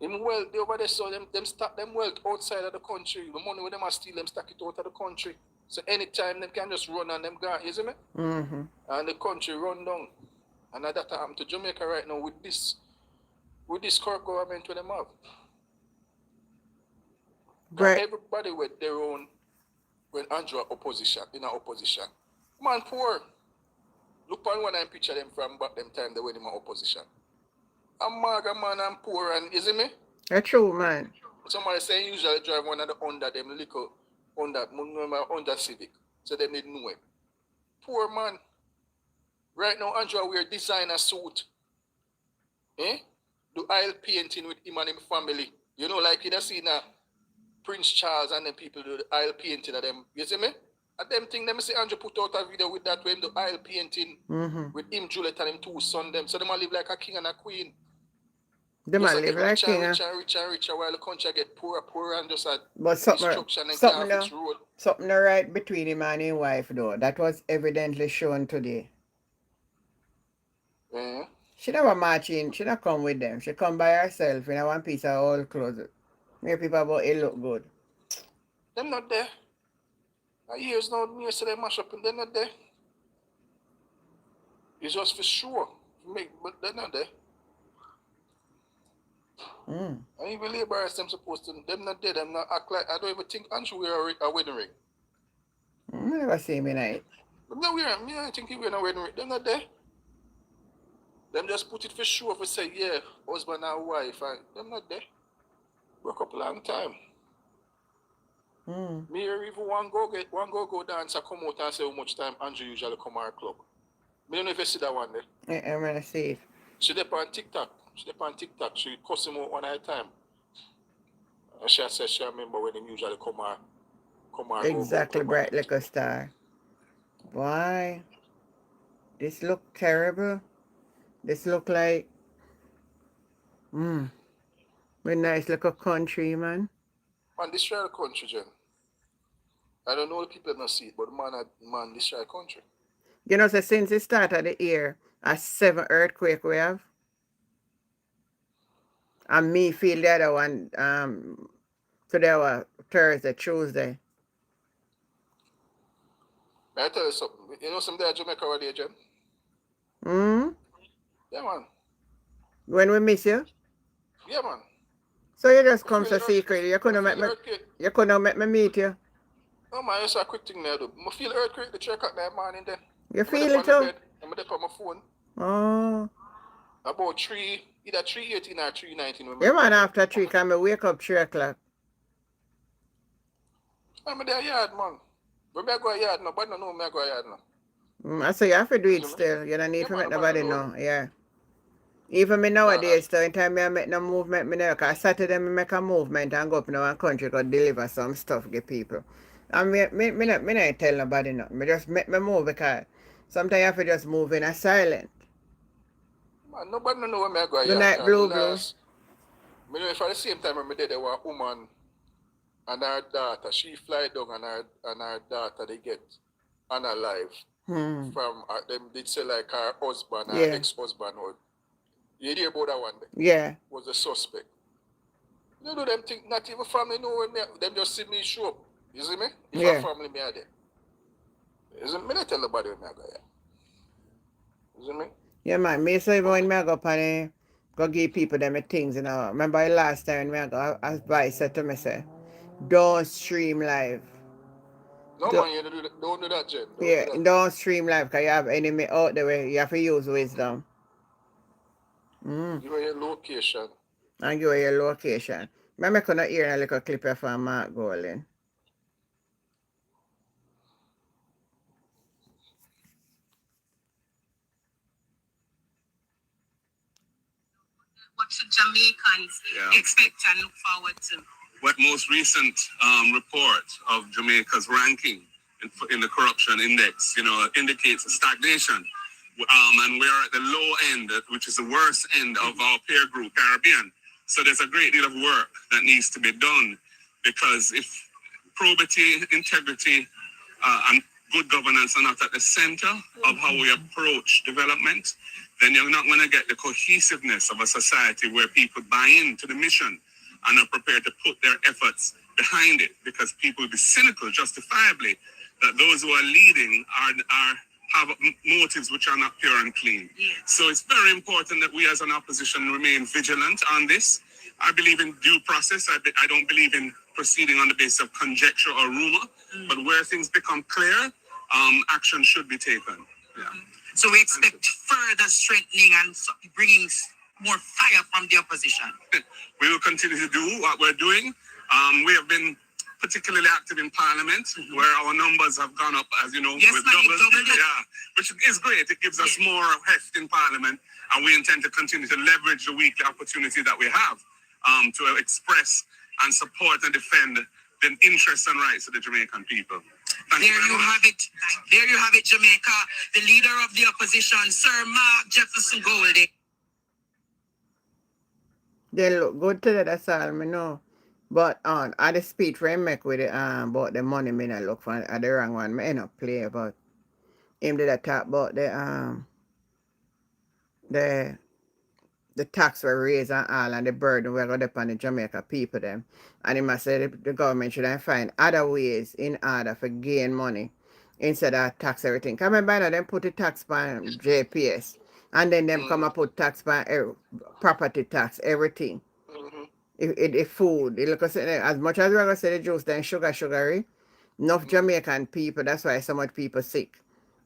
Him wealth over there, so them stack them wealth outside of the country. The money when them are steal, them stack it out of the country. So anytime them can just run and them go, you see me? And the country run down. And that happened to Jamaica right now with this corrupt government when them have. Right. Everybody with their own, when Andrew opposition, in our opposition. Man poor. Look on one and picture them from back them time they were in my opposition. I'm maga man, I'm poor, and you see me? That's true, man. Somebody say usually drive one of the under them little under Civic. So they didn't know it. Poor man. Right now, Andrew wear designer suit. Do aisle painting with him and his family. You know, like you see now Prince Charles and them people do the aisle painting of them. You see me? them thing, let me see Andrew put out a video with that when the oil painting with him, Juliet, and him two son them. So they might live like a king and a queen. They might live like richer, king. richer, richer, richer, while the country get poorer, poorer, and just a But destruction and can't fix road. something right between him and his wife, though. That was evidently shown today. Yeah. She never march in. She not come with them. She come by herself in one piece of old clothes. Make people about it look good. Them not there. Years now, me say they mash up and they're not there. It's just for sure. But they're not there. And even laborers them supposed to, them not there, them not act like, I don't even think Andrew wear a wedding ring. I never see him in it. But no, me I think he wear a wedding ring. Them not there. Them just put it for sure for say, yeah, husband and wife, and them not there. Broke up a long time. Me or even one go dance and come out and say how much time Andrew usually come our club. Me don't know if you see that one there. I'm gonna see it. She dey on TikTok. She cuss him out one at a time. And she said she remember when him usually come our Exactly, bright like a star. Why? This look terrible. This look like a nice little country, man. Man, destroy the country, Jen. I don't know the people that see it, but man destroy the country. You know, so since the start of the year, a 7 earthquake we have. And me feel the other one today was Thursday, Tuesday. May I tell you something? You know something at Jamaica already, Jen? Yeah, man. When we miss you? Yeah, man. So you just come so secretly. You couldn't make me meet you. No, man, it's a quick thing there, though. I feel the earthquake, the check out that morning then. You feel it too? I'm there on my phone. Oh. About 3, either 3:18 or 3:19. Yeah, man, after 3, can I wake up 3 o'clock? I'm there yard, man. When I go yard, nobody know me I go yard now. I say you have to do it still. You don't need to make nobody know. Yeah. Even me nowadays, so anytime I make no movement, me never, because Saturday I make a movement and go up in our country to deliver some stuff to people. And me not tell nobody nothing. Me just make me move because sometimes you have to just move in a silent. Man, nobody know where I go. The night blue. Me know if at the same time when there was a woman and her daughter, she fly down and her daughter they get unalive from them did say like her husband, her ex-husband or you hear about that one day? Yeah. Was a suspect. You know them think not even family know where me them just see me show up. You see me? If our family me are there. You see me? I tell nobody where I go here. You see me? Yeah, man. Me so even when I go up and go give people them things, you know. Remember the last time when I go, advice said to me, say, don't stream live. No, man, you don't do that, Jen. Don't stream live because you have enemy out the way. You have to use wisdom. Give her your location. And give her your location. I could not hear a little clip from Mark Golden. What should Jamaicans expect and look forward to? What most recent report of Jamaica's ranking in the corruption index, indicates a stagnation. And we're at the low end, which is the worst end of our peer group, Caribbean. So there's a great deal of work that needs to be done, because if probity, integrity, and good governance are not at the center of how we approach development, then you're not going to get the cohesiveness of a society where people buy into the mission and are prepared to put their efforts behind it, because people will be cynical, justifiably, that those who are leading have motives which are not pure and clean. So it's very important that we as an opposition remain vigilant on this. I believe in due process. I don't believe in proceeding on the basis of conjecture or rumor, but where things become clear, action should be taken. So we expect further strengthening and bringing more fire from the opposition. We will continue to do what we're doing. We have been particularly active in Parliament, where our numbers have gone up, as you know, with doubled. Which is great. It gives us more heft in Parliament, and we intend to continue to leverage the weekly opportunity that we have to express and support and defend the interests and rights of the Jamaican people. There you have it. There you have it, Jamaica. The leader of the opposition, Sir Mark Jefferson Goldie. They look good today, that's all me know. But at the speech where I make with it about the money me not look for at the wrong one, me end up play about him did a talk about the tax were raised and all and the burden we're going to upon the Jamaica people them. And he must say the government should find other ways in order for gain money instead of tax everything. Come remember now them put the tax on JPS and then them come and put tax on property tax, everything. If food, look as much as we're gonna say the juice then sugary, enough Jamaican people, that's why so much people sick.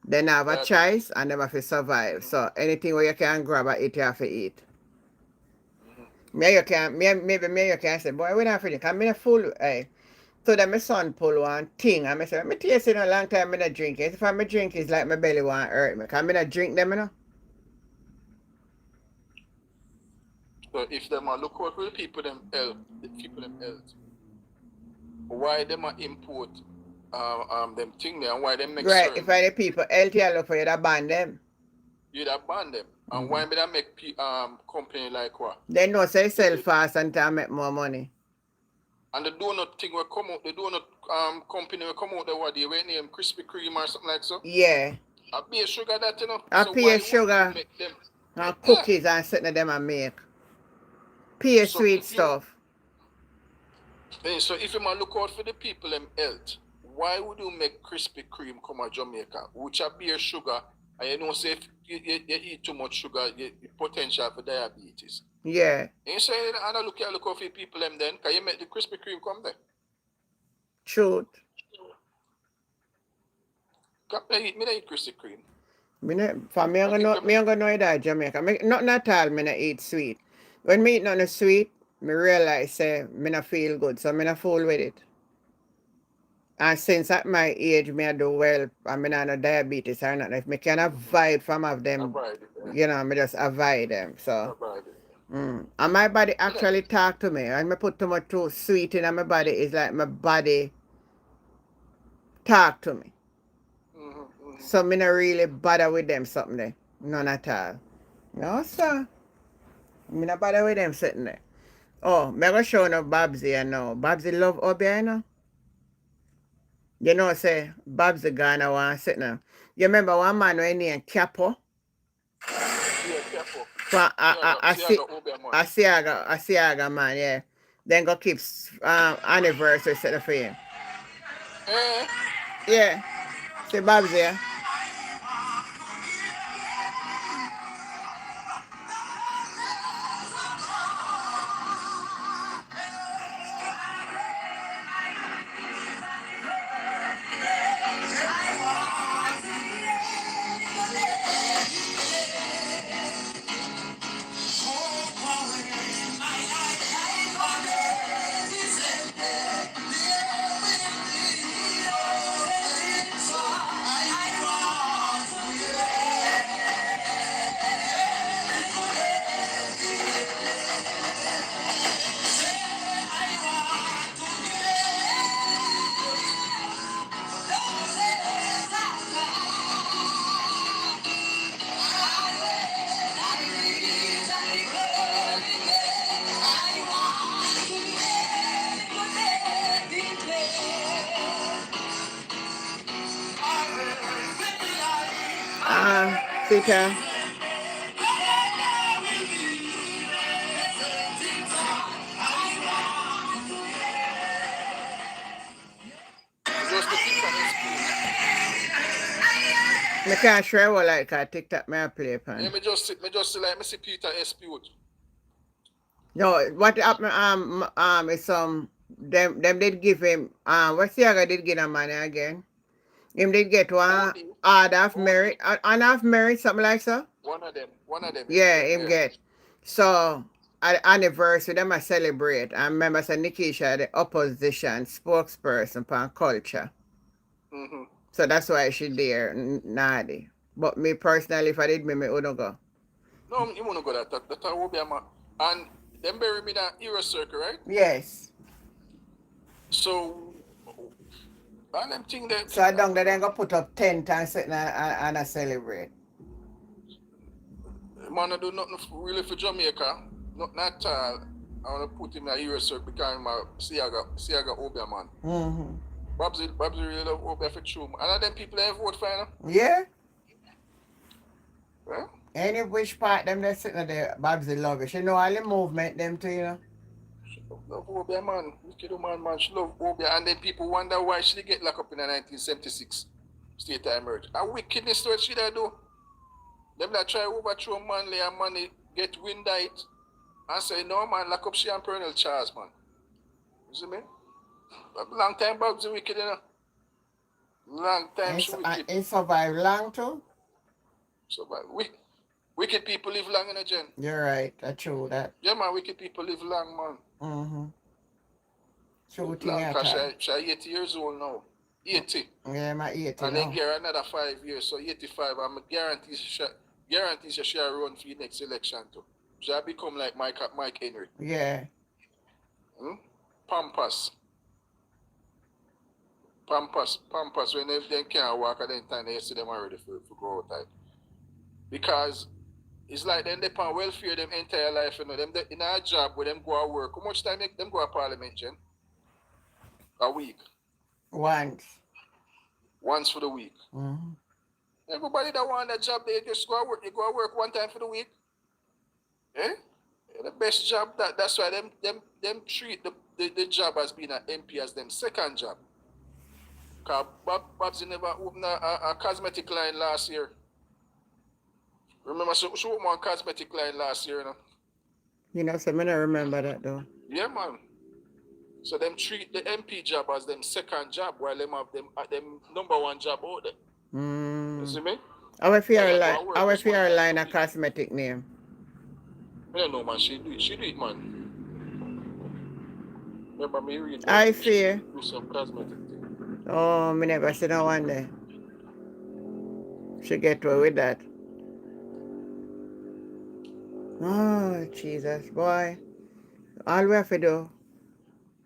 They have a choice and they have to survive. So anything where you can grab and eat, you have to eat. Maybe you can say, boy, we're not for you. I'm in a full, so that my son pull one thing and I say, me taste it a long time, I'm not drink it. If I'm a drink, it's like my belly won't hurt me. I'm not drink them, you know. So if them are look out for the people them health, why them are import them thing there and why them make right, certain if I the people healthy, I look for you to ban them. you that ban them. And why me that make company like what? They know say sell fast and to make more money. And the donut thing will come out, the donut company will come out there what they went name Krispy Kreme or something like so. Yeah. I pay sugar that you know. I so pay sugar and cookies and something them and make. Pay So sweet stuff. So if you man look out for the people them health, why would you make Krispy Kreme come to Jamaica, which are beer sugar, and you know say if you eat too much sugar, you potential for diabetes. Yeah. And so I look out for the people them then, can you make the Krispy Kreme come there? Truth. Me not eat Krispy Kreme. For me, I'm gonna know that Jamaica. Not at all, me not eat sweet. When me eat nothing sweet, me realize say me not feel good, so me not fool with it. And since at my age, me I do well, I mean I no diabetes or nothing. If me can avoid from of them, you know, me just avoid them. So and my body actually talk to me. And me put too much too sweet in my body, it's like my body talk to me. So me not really bother with them something there. None at all. No, sir. Me not bother with them sitting there. Oh, me go show no Babsy and now. Babsy love Obi, you know. You know, say, Babsy Ghana one sitting there. You remember one man when named Capo? Yeah, Capo. From Asiaga man, yeah. Then go keep anniversary set for him. Yeah. See Babsy, yeah. Peter. I can't sure what like I TikTok my play pan. Yeah, me just like me see Peter Espute. No, what happened is them did give him what's the other did get a money again? Him did get one half merit something like so. One of them. Yeah, him get. So at anniversary, them I celebrate. I remember say Nikisha the opposition spokesperson for culture. So that's why she there, Nadi. But me personally, if I did me wouldn't go. No, you wouldn't go that will be a man. And them bury me that Euro Circle, right? Yes. So And them thing that So I don't they then go put up tent and sit and I celebrate. man I do nothing really for Jamaica. Nothing at all. I want to put him in a hero circle because I'm a Siaga Obia man. Mm-hmm. Babsy really love Obia for true. And them people that vote for him. Yeah. Well, any which part them they sitting there, Babsy love it. She know all the movement them too, you know. She love Obia man. Wicked man. She love Obia. And then people wonder why she get locked up in the 1976 state of emergency. And wickedness what she da do. Them that try overthrow Manley and money get wind of it. And say, no man, lock up she and Colonel Charles, man. You see me? Long time Babsy wicked, you know. Long time she wicked. It survived long too? Survive. Wicked people live long in a gen. You're right, that's true that. Yeah man, wicked people live long, man. Mm-hmm. True thing long, because she's 80 years old now. 80. Yeah, I'm 80 and now. then give her another 5 years, so 85. I'm guarantee she'll run for the next election too. She'll become like Mike Henry. Yeah. Pampas, when they can't walk at any time, they see them already for go outside. Because it's like them depend on welfare them entire life, you know. Them in a job where them go to work. How much time make them go to Parliament, Jen? A week. Once for the week. Mm-hmm. Everybody that want that job, they just go to work. You go to work one time for the week. Eh? The best job that's why them treat the job as being an MP as them second job. Because Babsy never opened a cosmetic line last year. Remember, she opened one cosmetic line last year, you know? You know, so I don't remember that though. Yeah, man. So them treat the MP job as them second job while them have them number one job out there. You see me? Our fear line a cosmetic name. I don't know, man. She do it, man. Remember me read. I fear. Do some cosmetic thing. Oh, me never see no one there. She get away with that. Oh, Jesus, boy. All we have to do,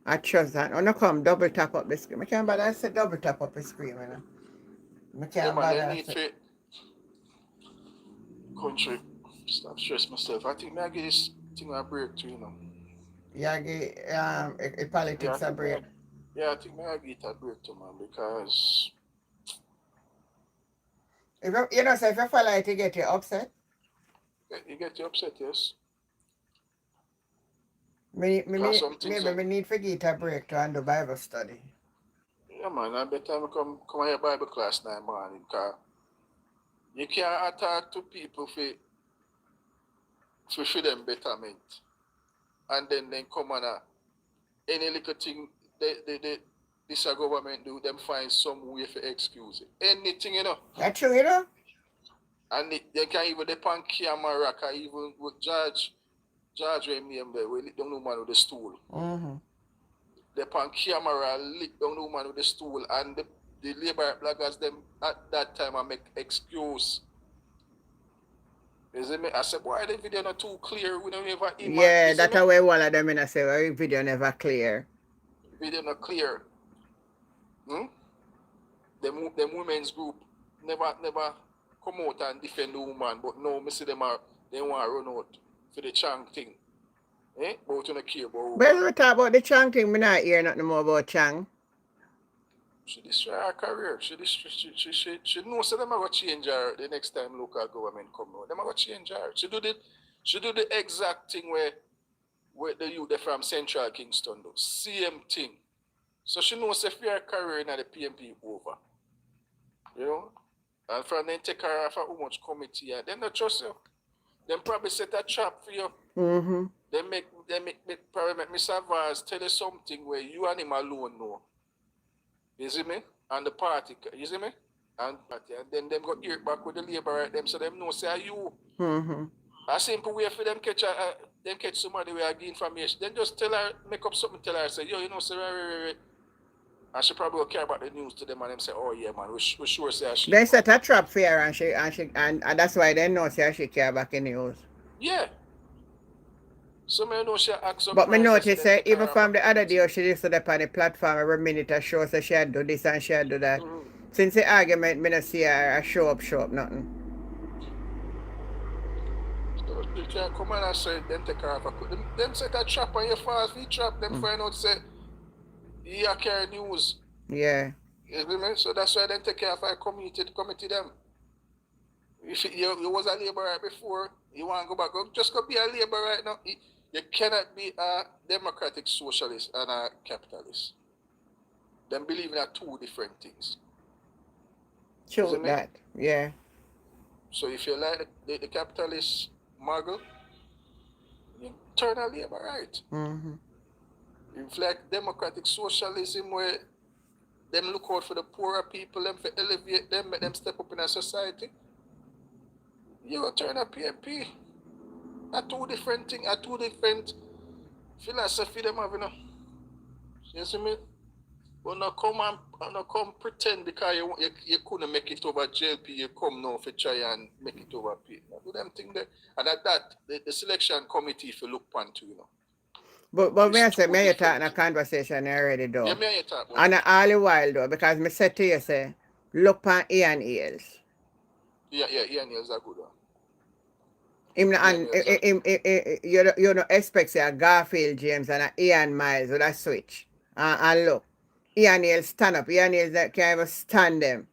I trust that. Oh, no, come, double tap up the screen. I can't bother, I said double tap up the screen, you know. I can't bother. Country, stop stress myself. I think I get this thing a break too, you know. Yeah, get politics a break. Yeah, I think I get a break too, man, because... If you follow it, you get you upset. You get you upset, yes. Maybe we need to get a break to handle Bible study. Yeah, man, I better come here Bible class now, man, because you can't attack to people for them betterment. And then come on any little thing this government do, them find some way for excuse it. Anything, you know. That's true, you know. And they can even depend camera, even with Judge name there, we lick down the man with the stool. Mm-hmm. They pan camera, lick down the man with the stool, and the labor bloggers them at that time I make excuse. You see me? I said, why the video not too clear? We don't ever yeah, that's how one of them in I say, well, video never clear. Video not clear. Them women's group never come out and defend the woman, but no, me see they want to run out for the Chang thing. Eh? But you don't care about. But we talk about the Chang thing, we not hear nothing more about Chang. She destroy her career. She knows that them are going to change her the next time local government come out. Them are going to change her. She do the exact thing where the youth from Central Kingston do. Same thing. So she knows if her career in the PNP over. You know? And from then take her off how much committee and them not trust you. Them probably set a trap for you. Mm-hmm. They probably make Mr. Vaz tell you something where you and him alone know. You see me? And the party, you see me? And then them got ear back with the labor right them, so them know say you. Mm-hmm. A simple way for them catch somebody where I get information. Then just tell her, make up something, tell her, say, yo, you know, say, right. And she probably will care about the news to them and them say, oh yeah man, we sure say she. They set a trap for her and that's why they know say she care about the news. Yeah. So I know she asked some But me price, so notice then take her even off from a the other committee. day, she used to up on the platform every minute a show, so she had do this and she had do that. Mm-hmm. Since the argument, me not see her show up, nothing. So you can come on and say, then take her off a committee. Them set a trap on your fast feed trap, them find out say, you carry news. Yeah. You know me? So that's why they take care of a committee them. If you was a laborer before, you want to go back, just go be a laborer right now. You cannot be a democratic socialist and a capitalist. Them believe in two different things. True that. Yeah. So if you like the capitalist model, you turn a laborite. Mm-hmm. If like democratic socialism where them look out for the poorer people, them for elevate them, make them step up in a society, you will turn a PNP. A two different thing, a two different philosophy them have, you know. You see me? But not come pretend because you couldn't make it over JLP, you come now for try and make it over P. Do them thing there. And at that, the selection committee if you look on to, you know. But me I say, me you talk in a conversation already though. Yeah, me you talk. And all the while though, because me said to you, say, look on Ian Eels. Yeah, Ian Eels are good one. You don't expect say a Garfield James and a Ian Miles with a switch. And look, Ian Eels stand up. Ian Eels that can't even stand them.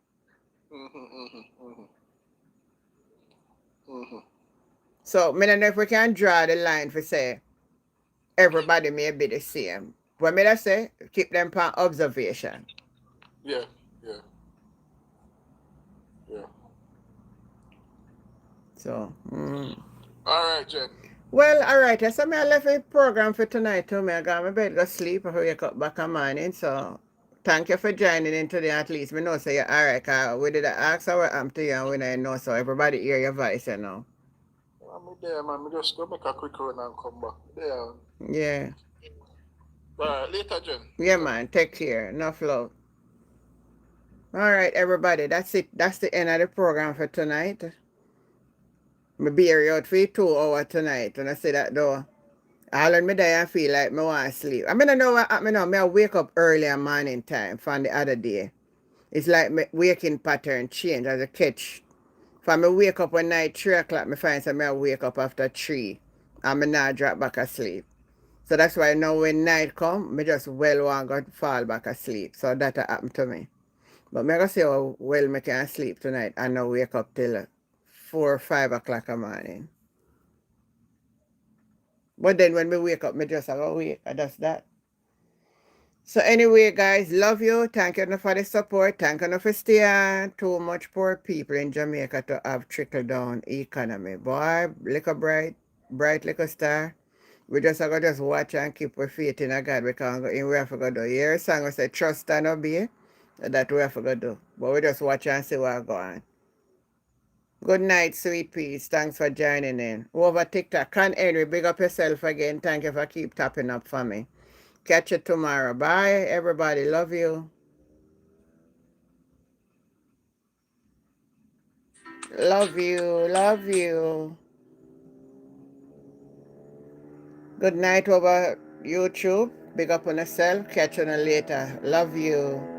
So, I don't know if we can draw the line for say, everybody may be the same. What me I say, keep them on observation. Yeah. So, All right, Jen. Well, all right. So I left a program for tonight too. I got my bed go sleep or wake up back in the morning. So thank you for joining in today at least. Me know say you're all right. Cause we did ask what happened to you and we don't know. So everybody hear your voice, you know. I'm there, man. Me just go make a quick run and come back. There. Yeah. All right, later, Jen. Yeah, man. Take care. Enough love. All right, everybody. That's it. That's the end of the program for tonight. Me bear you out for 2 hours tonight. And I say that though. All of me there I feel like me want to sleep. I mean, I know what happened now. I wake up early in morning time from the other day. It's like my waking pattern change as a catch. From me wake up one night 3 o'clock, me find some I wake up after 3 and me not drop back asleep. So that's why now when night come, me just well want to fall back asleep. So that happened to me. But me gonna say how well me can sleep tonight and now wake up till 4 or 5 o'clock in the morning. But then when me wake up, me just go wake. And that's that. So anyway, guys, love you. Thank you for the support. Thank you for staying. Too much poor people in Jamaica to have trickle-down economy. Boy, little bright little star. We just have to watch and keep our faith in God because we have to go do. You hear a song we say, trust and obey? That we have to go do. But we just watch and see what's going on. Good night, sweet peas. Thanks for joining in. Over TikTok. Con Henry, big up yourself again. Thank you for keep tapping up for me. Catch you tomorrow. Bye, everybody. Love you. Love you. Love you. Good night over YouTube. Big up on yourself. Catch you later. Love you.